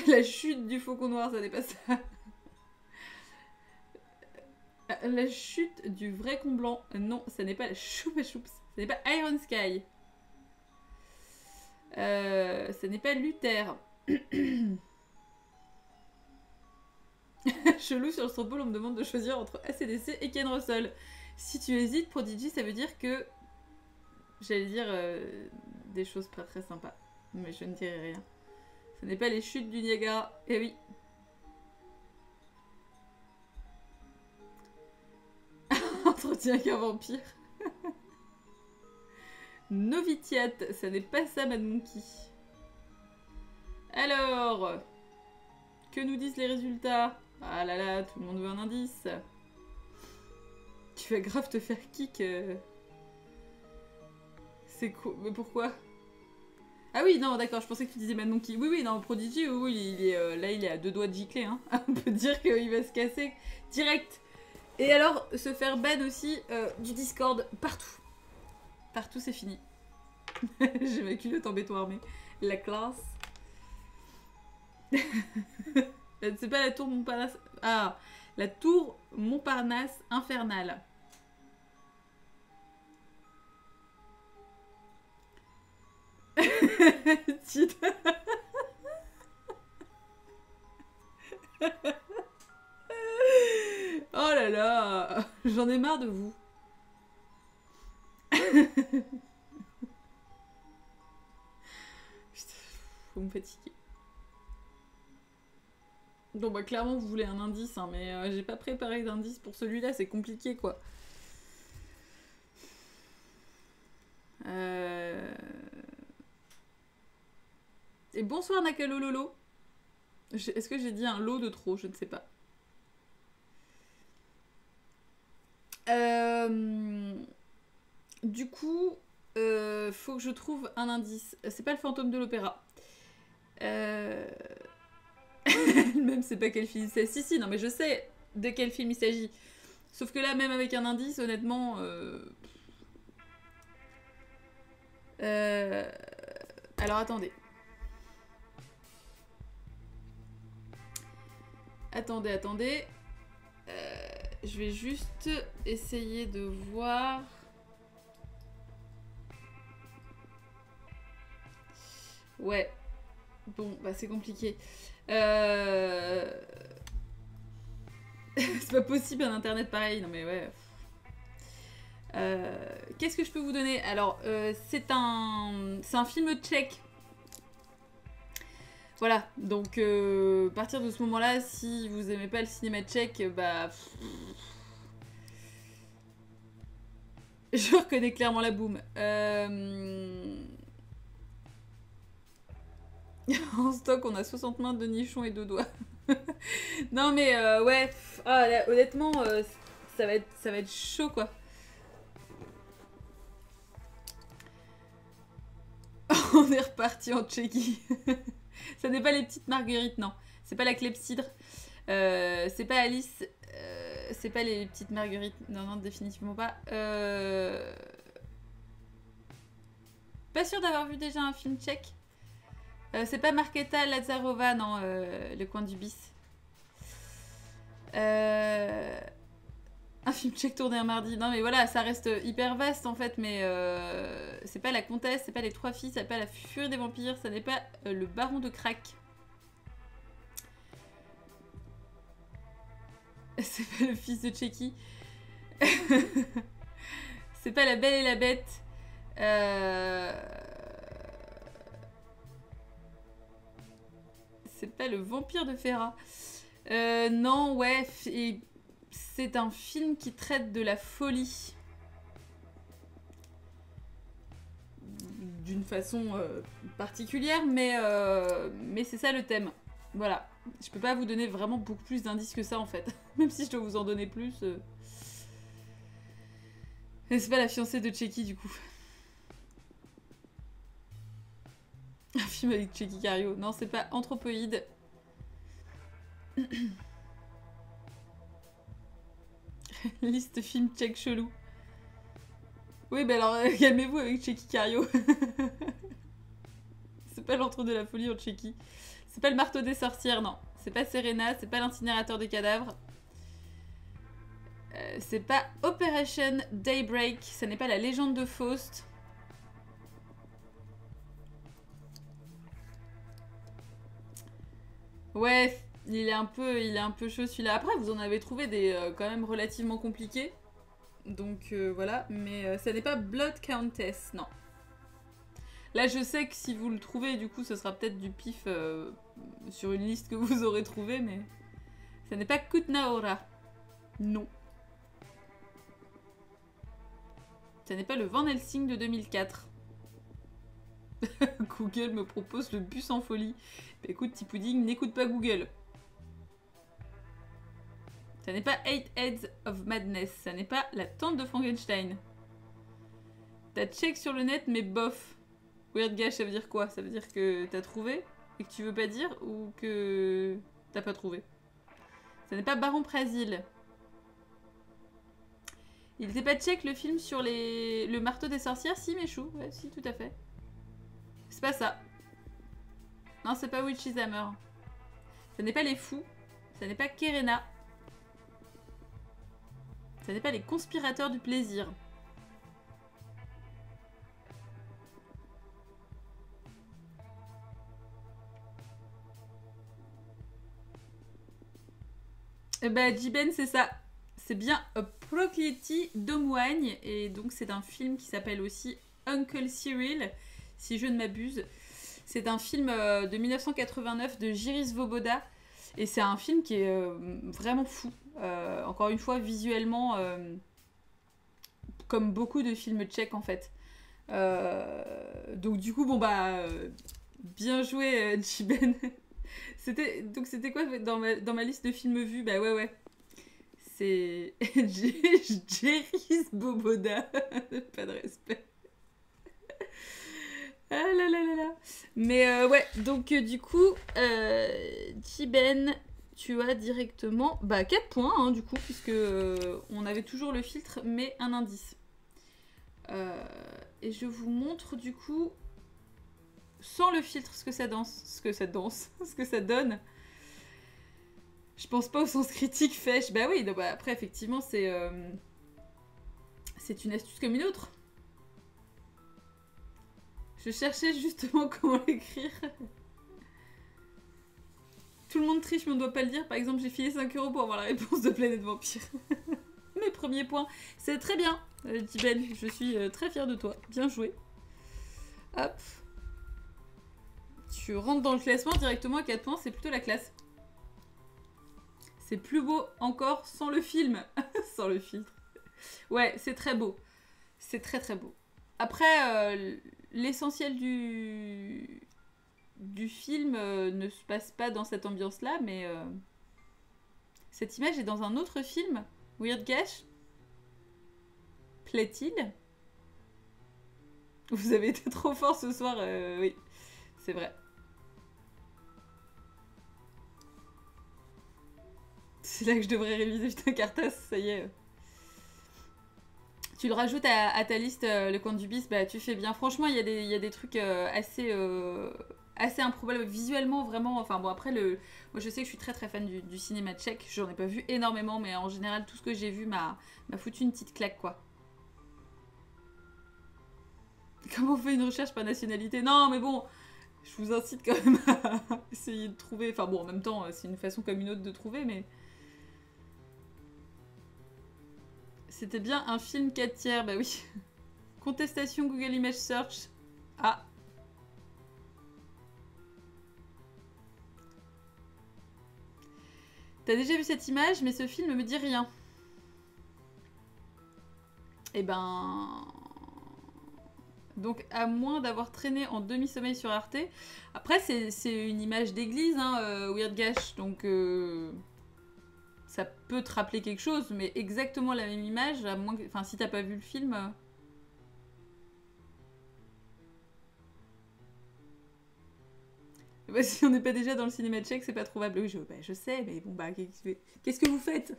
A: La chute du faucon noir, ça n'est pas ça. La chute du vrai con blanc. Non, ça n'est pas la choupa choups. Ça n'est pas Iron Sky. Ça n'est pas Luther. Chelou sur le stropole, on me demande de choisir entre ACDC et Ken Russell. Si tu hésites, Prodigy, ça veut dire que... J'allais dire des choses pas très sympas. Mais je ne dirai rien. Ce n'est pas les chutes du Niagara. Eh oui. Entretien qu'un vampire. Novitiat, ça n'est pas ça, Mad Monkey. Alors, que nous disent les résultats? Ah là là, tout le monde veut un indice. Tu vas grave te faire kick. C'est quoi? Mais pourquoi? Ah oui, non, d'accord, je pensais que tu disais Mad Monkey. Oui, oui, non, Prodigy, oui, il est, là, il est à 2 doigts de gicler. Hein. On peut dire qu'il va se casser direct. Et alors, se faire ban aussi du Discord partout. Partout, c'est fini. J'ai ma culotte en béton armé. La classe. C'est pas la tour Montparnasse. Ah, la tour Montparnasse infernale. Oh là là, j'en ai marre de vous. Putain, vous me fatiguez. Bon bah clairement vous voulez un indice, hein, mais j'ai pas préparé d'indice pour celui-là, c'est compliqué quoi. Et bonsoir Nakalololo. Est-ce que j'ai dit un lot de trop? Je ne sais pas. Du coup, faut que je trouve un indice. C'est pas le fantôme de l'opéra. Même c'est pas quel film c'est. Si, non mais je sais de quel film il s'agit. Sauf que là, même avec un indice, honnêtement... alors attendez. Attendez, attendez. Je vais juste essayer de voir. Ouais. Bon, bah c'est compliqué. C'est pas possible un internet pareil. Non mais ouais. Qu'est-ce que je peux vous donner? Alors, c'est un film tchèque. Voilà, donc à partir de ce moment-là, si vous aimez pas le cinéma tchèque, bah... Je reconnais clairement la boum. En stock, on a 60 mains de nichons et 2 doigts. Non mais ouais, là, honnêtement, ça va être chaud quoi. On est reparti en Tchéquie. Ça n'est pas les petites marguerites, non. C'est pas la clepsydre. C'est pas Alice. C'est pas les petites marguerites. Non, non, définitivement pas. Pas sûre d'avoir vu déjà un film tchèque. C'est pas Markéta Lazarova, non, le coin du bis. Un film tchèque tourné un mardi. Non, mais voilà, ça reste hyper vaste en fait, mais c'est pas la comtesse, c'est pas les trois filles, c'est pas la furie des vampires, ça n'est pas le baron de Crac. C'est pas le fils de Tchéquie. C'est pas la belle et la bête. C'est pas le vampire de Ferrat. Non, ouais, c'est un film qui traite de la folie. D'une façon particulière, mais c'est ça le thème. Voilà. Je peux pas vous donner vraiment beaucoup plus d'indices que ça en fait. Même si je dois vous en donner plus. Mais c'est pas la fiancée de Tchéquie du coup. Un film avec Tchéquie Cario. Non, c'est pas Anthropoïde. Liste film tchèque chelou. Oui, bah alors calmez-vous avec Tchéquie Cario. C'est pas l'entre de la folie en Tchéquie. C'est pas le marteau des sorcières, non. C'est pas Serena, c'est pas l'incinérateur des cadavres. C'est pas Operation Daybreak, ça n'est pas la légende de Faust. Ouais, il est un peu chaud celui-là. Après, vous en avez trouvé des quand même relativement compliqués. Donc voilà, mais ça n'est pas Blood Countess, non. Là, je sais que si vous le trouvez, du coup, ce sera peut-être du pif sur une liste que vous aurez trouvée, mais ça n'est pas Kutnaora. Non. Ça n'est pas le Van Helsing de 2004. Google me propose le bus en folie. Bah, écoute, petit pudding, n'écoute pas Google. Ça n'est pas Eight Heads of Madness. Ça n'est pas la tante de Frankenstein. T'as check sur le net, mais bof. Weird Gash, ça veut dire quoi? Ça veut dire que t'as trouvé et que tu veux pas dire ou que t'as pas trouvé. Ça n'est pas Baron Prasil. Il était pas check le film sur le marteau des sorcières? Si, Méchou. Ouais, si, tout à fait. C'est pas ça. Non, c'est pas Witch's Hammer. Ça n'est pas les fous. Ça n'est pas Kerena. Ça n'est pas les conspirateurs du plaisir. Bah, Jiben, c'est ça. C'est bien Proclity d'Omoigne. Et donc, c'est un film qui s'appelle aussi Uncle Cyril, si je ne m'abuse. C'est un film de 1989 de Jiří Svoboda. Et c'est un film qui est vraiment fou. Encore une fois, visuellement, comme beaucoup de films tchèques, en fait. Donc, du coup, bon, bah, bien joué, Jiben. C'était quoi dans ma liste de films vus? Bah ouais. C'est Jiří Svoboda. Pas de respect. Ah là là là là. Mais ouais, donc du coup, Jiben, tu as directement 4 points, hein, du coup, puisque on avait toujours le filtre, mais un indice. Et je vous montre du coup, sans le filtre, ce que ça donne. Je pense pas au sens critique, fèche. Bah oui, donc, bah, après, effectivement, c'est une astuce comme une autre. Je cherchais justement comment l'écrire. Tout le monde triche, mais on ne doit pas le dire. Par exemple, j'ai filé 5 € pour avoir la réponse de Planète Vampire. Mes premiers points. C'est très bien, dit Ben. Je suis très fière de toi. Bien joué. Hop. Tu rentres dans le classement directement à 4 points. C'est plutôt la classe. C'est plus beau encore sans le film. Sans le filtre. Ouais, c'est très beau. C'est très très beau. Après, l'essentiel du film ne se passe pas dans cette ambiance-là, mais cette image est dans un autre film. Weird Gash. Plaît-il? Vous avez été trop fort ce soir, oui, c'est vrai. C'est là que je devrais réviser, putain, Cartas, ça y est. Tu le rajoutes à ta liste, le coin du bis, bah tu fais bien. Franchement, il y a des trucs assez improbables visuellement, vraiment. Enfin bon, après, moi je sais que je suis très très fan du cinéma tchèque. J'en ai pas vu énormément, mais en général, tout ce que j'ai vu m'a foutu une petite claque, quoi. Comment on fait une recherche par nationalité? Non, mais bon, je vous incite quand même à essayer de trouver. Enfin bon, en même temps, c'est une façon comme une autre de trouver, mais. C'était bien un film 4 tiers, bah oui. Contestation Google Image Search. Ah. T'as déjà vu cette image, mais ce film me dit rien. Eh ben... Donc, à moins d'avoir traîné en demi-sommeil sur Arte. Après, c'est une image d'église, hein, Weird Gash, donc... ça peut te rappeler quelque chose, mais exactement la même image, à moins que... Enfin, si t'as pas vu le film... Bah, si on n'est pas déjà dans le cinéma tchèque, c'est pas trouvable. Oui, je sais, mais bon, bah, qu'est-ce que vous faites?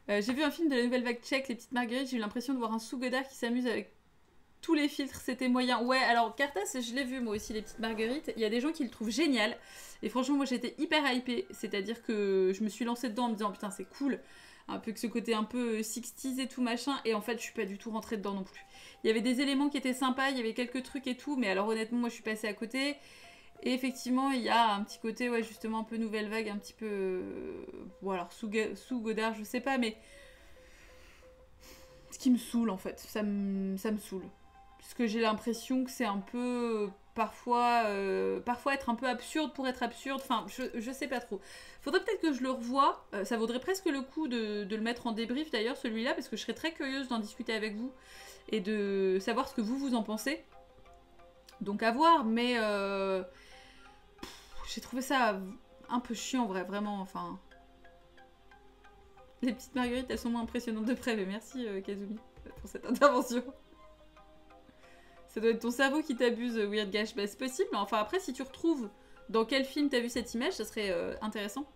A: J'ai vu un film de la nouvelle vague tchèque, Les Petites Marguerites, j'ai eu l'impression de voir un sous-godard qui s'amuse avec tous les filtres, c'était moyen. Ouais, alors Cartas, je l'ai vu moi aussi, Les Petites Marguerites. Il y a des gens qui le trouvent génial. Et franchement, moi j'étais hyper hypée. C'est-à-dire que je me suis lancée dedans en me disant putain, c'est cool. Un peu que ce côté un peu 60s et tout machin. Et en fait, je suis pas du tout rentrée dedans non plus. Il y avait des éléments qui étaient sympas, il y avait quelques trucs et tout. Mais alors honnêtement, moi je suis passée à côté. Et effectivement, il y a un petit côté, ouais, justement un peu nouvelle vague, un petit peu. Bon, alors sous Godard, je sais pas, mais. Ce qui me saoule en fait. Ça me saoule. Parce que j'ai l'impression que c'est un peu parfois être un peu absurde pour être absurde. Enfin, je sais pas trop. Faudrait peut-être que je le revoie. Ça vaudrait presque le coup de le mettre en débrief d'ailleurs, celui-là, parce que je serais très curieuse d'en discuter avec vous et de savoir ce que vous en pensez. Donc à voir, mais j'ai trouvé ça un peu chiant, en vrai, vraiment. Enfin, les petites marguerites, elles sont moins impressionnantes de près, mais merci Kazumi pour cette intervention. Ça doit être ton cerveau qui t'abuse, Weird Gash. Bah, c'est possible, mais enfin après, si tu retrouves dans quel film t'as vu cette image, ça serait intéressant.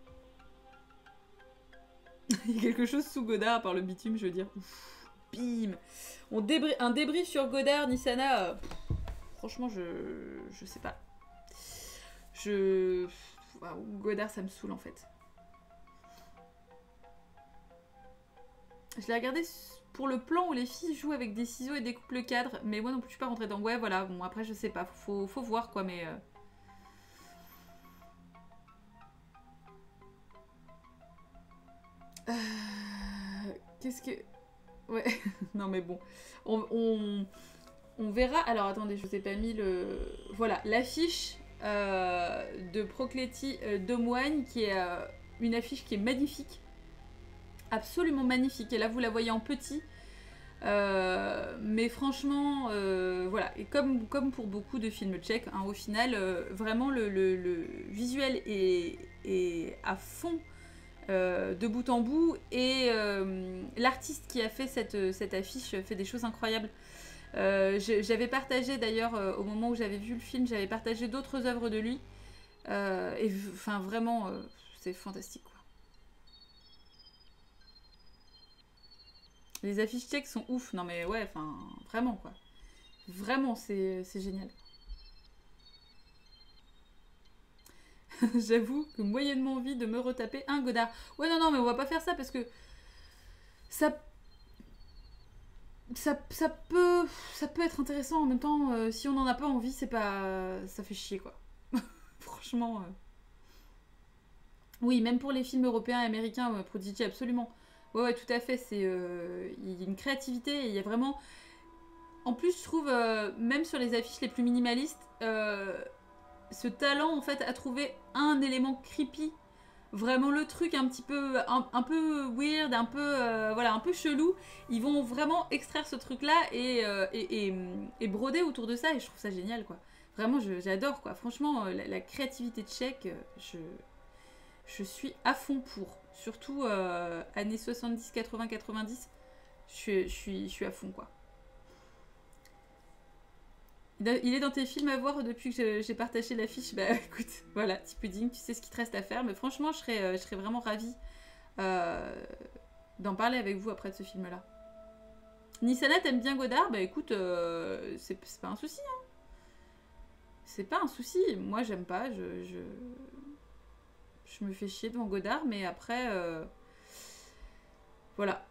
A: Il y a quelque chose sous Godard par le bitume, je veux dire. Ouf, bim. Un débrief sur Godard, Nisana. Franchement, je sais pas. Godard, ça me saoule en fait. Je l'ai regardé pour le plan où les filles jouent avec des ciseaux et découpent le cadre, mais moi non plus je suis pas rentrée dans. Ouais, voilà, bon après je sais pas, faut voir quoi, mais. Qu'est-ce que. Ouais, non mais bon. On verra. Alors attendez, je vous ai pas mis le. Voilà, l'affiche de Procléti de Moine, qui est une affiche qui est magnifique. Absolument magnifique. Et là, vous la voyez en petit. Mais franchement, voilà. Et comme pour beaucoup de films tchèques, hein, au final, vraiment, le visuel est à fond. De bout en bout, et l'artiste qui a fait cette affiche fait des choses incroyables. J'avais partagé d'ailleurs au moment où j'avais vu le film, j'avais partagé d'autres œuvres de lui, et enfin vraiment c'est fantastique quoi. Les affiches tchèques sont ouf, non mais ouais, enfin vraiment quoi, vraiment c'est génial. J'avoue que moyennement envie de me retaper un Godard. Ouais, non, non, mais on va pas faire ça parce que ça, ça peut être intéressant en même temps. Si on en a pas envie, c'est pas, ça fait chier quoi. Franchement. Oui, même pour les films européens et américains, Prodigy, absolument. Ouais, ouais, tout à fait. Il y a une créativité et il y a vraiment. En plus, je trouve, même sur les affiches les plus minimalistes, ce talent en fait à trouver un élément creepy, vraiment le truc un petit peu, un peu weird, un peu, voilà, un peu chelou. Ils vont vraiment extraire ce truc-là et broder autour de ça et je trouve ça génial, quoi. Vraiment, j'adore, quoi. Franchement, la créativité de Tchèque, je suis à fond pour. Surtout années 70, 80, 90, je suis à fond, quoi. Il est dans tes films à voir depuis que j'ai partagé l'affiche. Bah écoute, voilà, petit pudding, tu sais ce qu'il te reste à faire. Mais franchement, je serais vraiment ravie d'en parler avec vous après de ce film-là. Nissana, t'aimes bien Godard? Bah écoute, c'est pas un souci. Hein. C'est pas un souci. Moi, j'aime pas. Je me fais chier devant Godard, mais après, voilà.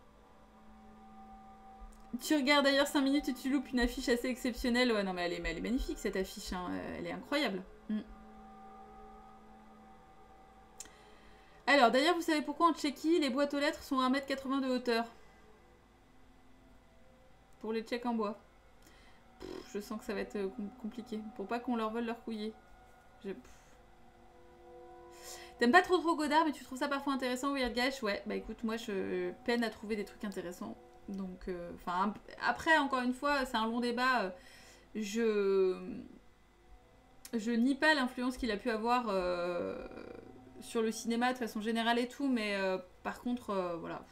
A: Tu regardes d'ailleurs 5 minutes et tu loupes une affiche assez exceptionnelle. Ouais, non, mais elle est magnifique cette affiche. Hein. Elle est incroyable. Mm. Alors, d'ailleurs, vous savez pourquoi en Tchéquie, les boîtes aux lettres sont à 1,80 m de hauteur? Pour les tchèques en bois. Je sens que ça va être compliqué. Pour pas qu'on leur vole leur couillet. T'aimes pas trop Godard, mais tu trouves ça parfois intéressant, Weird Gash? Ouais, bah écoute, moi je peine à trouver des trucs intéressants. Donc, enfin, après, encore une fois, c'est un long débat. Je nie pas l'influence qu'il a pu avoir sur le cinéma de façon générale et tout, mais par contre, voilà.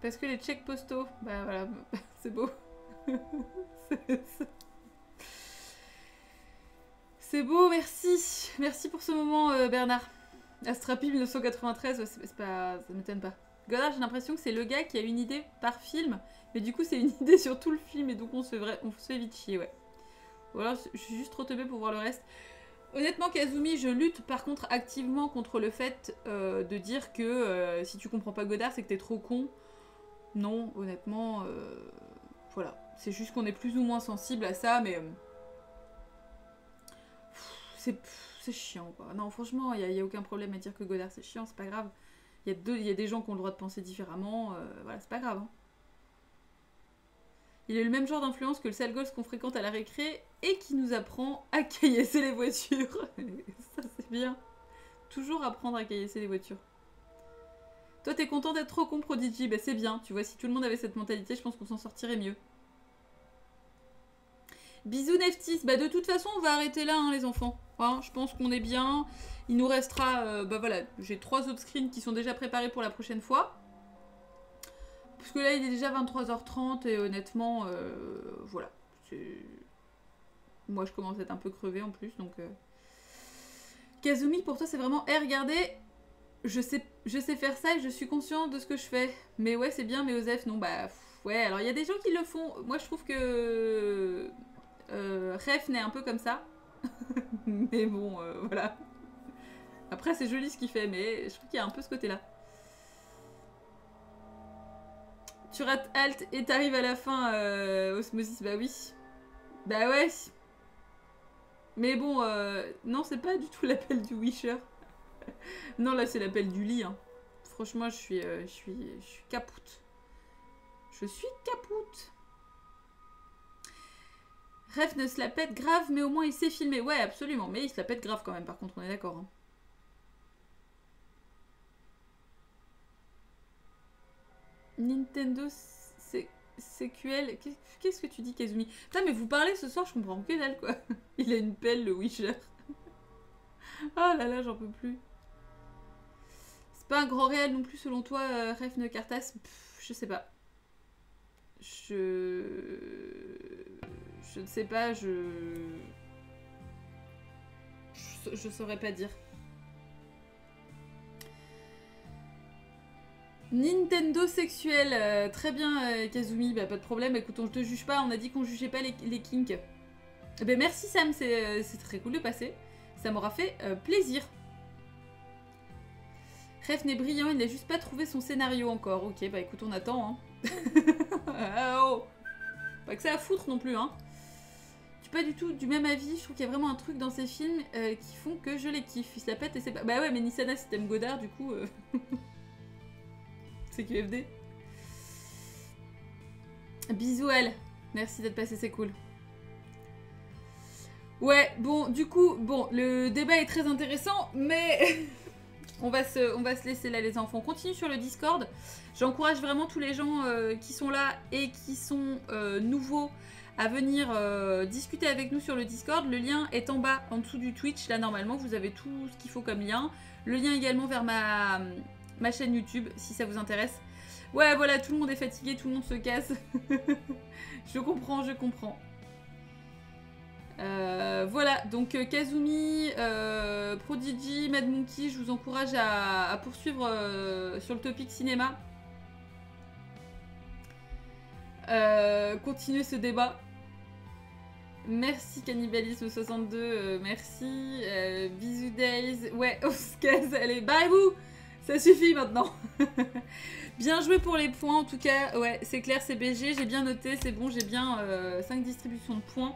A: Parce que les Tchèques postaux, bah voilà, c'est beau. C'est beau, merci. Merci pour ce moment, Bernard. Astrapi 1993, ouais, c'est pas, ça m'étonne pas. Godard, j'ai l'impression que c'est le gars qui a une idée par film, mais du coup, c'est une idée sur tout le film, et donc on se fait vite chier, ouais. Ou alors, je suis juste trop teubée pour voir le reste. Honnêtement, Kazumi, je lutte par contre activement contre le fait de dire que si tu comprends pas Godard, c'est que t'es trop con. Non, honnêtement, voilà. C'est juste qu'on est plus ou moins sensible à ça, mais c'est chiant, quoi. Non, franchement, il n'y a aucun problème à dire que Godard c'est chiant, c'est pas grave. Il y a des gens qui ont le droit de penser différemment, voilà, c'est pas grave. Hein. Il a le même genre d'influence que le sale gosse qu'on fréquente à la récré et qui nous apprend à caillasser les voitures. Ça, c'est bien. Toujours apprendre à caillasser les voitures. Toi, t'es content d'être trop con, Prodigy? Bah, c'est bien. Tu vois, si tout le monde avait cette mentalité, je pense qu'on s'en sortirait mieux. Bisous, Neftis. Bah, de toute façon, on va arrêter là, hein, les enfants. Hein, je pense qu'on est bien. Il nous restera... bah voilà, j'ai 3 autres screens qui sont déjà préparés pour la prochaine fois. Parce que là, il est déjà 23h30 et honnêtement, voilà. Moi, je commence à être un peu crevée en plus, donc... Kazumi, pour toi, c'est vraiment... regardez, je sais faire ça et je suis consciente de ce que je fais. Mais ouais, c'est bien, mais Osef, non, bah... ouais, alors il y a des gens qui le font. Moi, je trouve que... Refn est un peu comme ça. Mais bon, voilà. Après, c'est joli ce qu'il fait, mais je trouve qu'il y a un peu ce côté-là. Tu rates Alt et t'arrives à la fin, Osmosis, bah oui. Bah ouais. Mais bon, non, c'est pas du tout l'appel du Wisher. Non, là, c'est l'appel du lit. Hein. Franchement, je suis capoute. Je suis capoute. Ref ne se la pète grave, mais au moins il sait filmer. Ouais, absolument. Mais il se la pète grave quand même, par contre, on est d'accord. Hein. Nintendo CQL. Qu'est-ce que tu dis, Kazumi? Putain, mais vous parlez ce soir, je comprends que dalle, quoi. Il a une pelle, le Wisher. Oh là là, j'en peux plus. C'est pas un grand réel non plus, selon toi, Ref ne Cartas? Je sais pas. Je ne sais pas, je saurais pas dire. Nintendo sexuel, très bien Kazumi, bah pas de problème, écoute, on te juge pas, on a dit qu'on jugeait pas les kinks. Eh ben, merci Sam, c'est très cool de passer. Ça m'aura fait plaisir. Ref n'est brillant, il n'a juste pas trouvé son scénario encore. Ok, bah écoute, on attend. Hein. Oh. Pas que ça à foutre non plus. Hein. Je suis pas du tout du même avis. Je trouve qu'il y a vraiment un truc dans ces films qui font que je les kiffe. Ils se la pètent et c'est pas... Bah ouais, mais Nissana, si t'aimes Godard, du coup... c'est QFD. Bisous, elle. Merci d'être passé, c'est cool. Ouais, bon, du coup, bon, le débat est très intéressant, mais on va se laisser là, les enfants. On continue sur le Discord. J'encourage vraiment tous les gens qui sont là et qui sont nouveaux à venir discuter avec nous sur le Discord. Le lien est en bas, en dessous du Twitch. Là, normalement, vous avez tout ce qu'il faut comme lien. Le lien également vers ma chaîne YouTube, si ça vous intéresse. Ouais, voilà, tout le monde est fatigué, tout le monde se casse. Je comprends, je comprends. Voilà, donc Kazumi, Prodigy, Mad Monkey, je vous encourage à poursuivre sur le topic cinéma. Continuez ce débat. Merci Cannibalisme 62, merci. Bisous Days. Ouais, on se casse, allez, barrez-vous. Ça suffit maintenant. Bien joué pour les points, en tout cas. Ouais, c'est clair, c'est BG, j'ai bien noté, c'est bon, j'ai bien 5 distributions de points.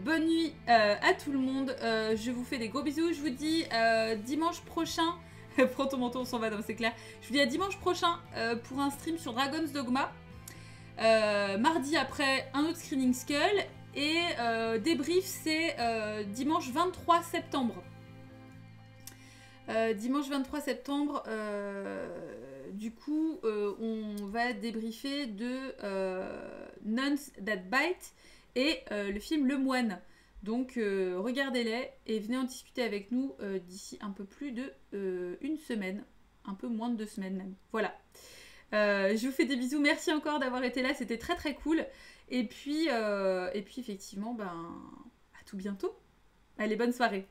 A: Bonne nuit à tout le monde. Je vous fais des gros bisous. Je vous dis dimanche prochain. Prends ton manteau, on s'en va, c'est clair. Je vous dis à dimanche prochain pour un stream sur Dragon's Dogma. Mardi après, un autre Screening Skull. Et débrief, c'est dimanche 23 septembre. Dimanche 23 septembre, du coup, on va débriefer de Nuns That Bite et le film Le Moine. Donc, regardez-les et venez en discuter avec nous d'ici un peu plus de une semaine. Un peu moins de 2 semaines même. Voilà. Je vous fais des bisous. Merci encore d'avoir été là. C'était très très cool. Et puis effectivement, ben, à tout bientôt. Allez, bonne soirée.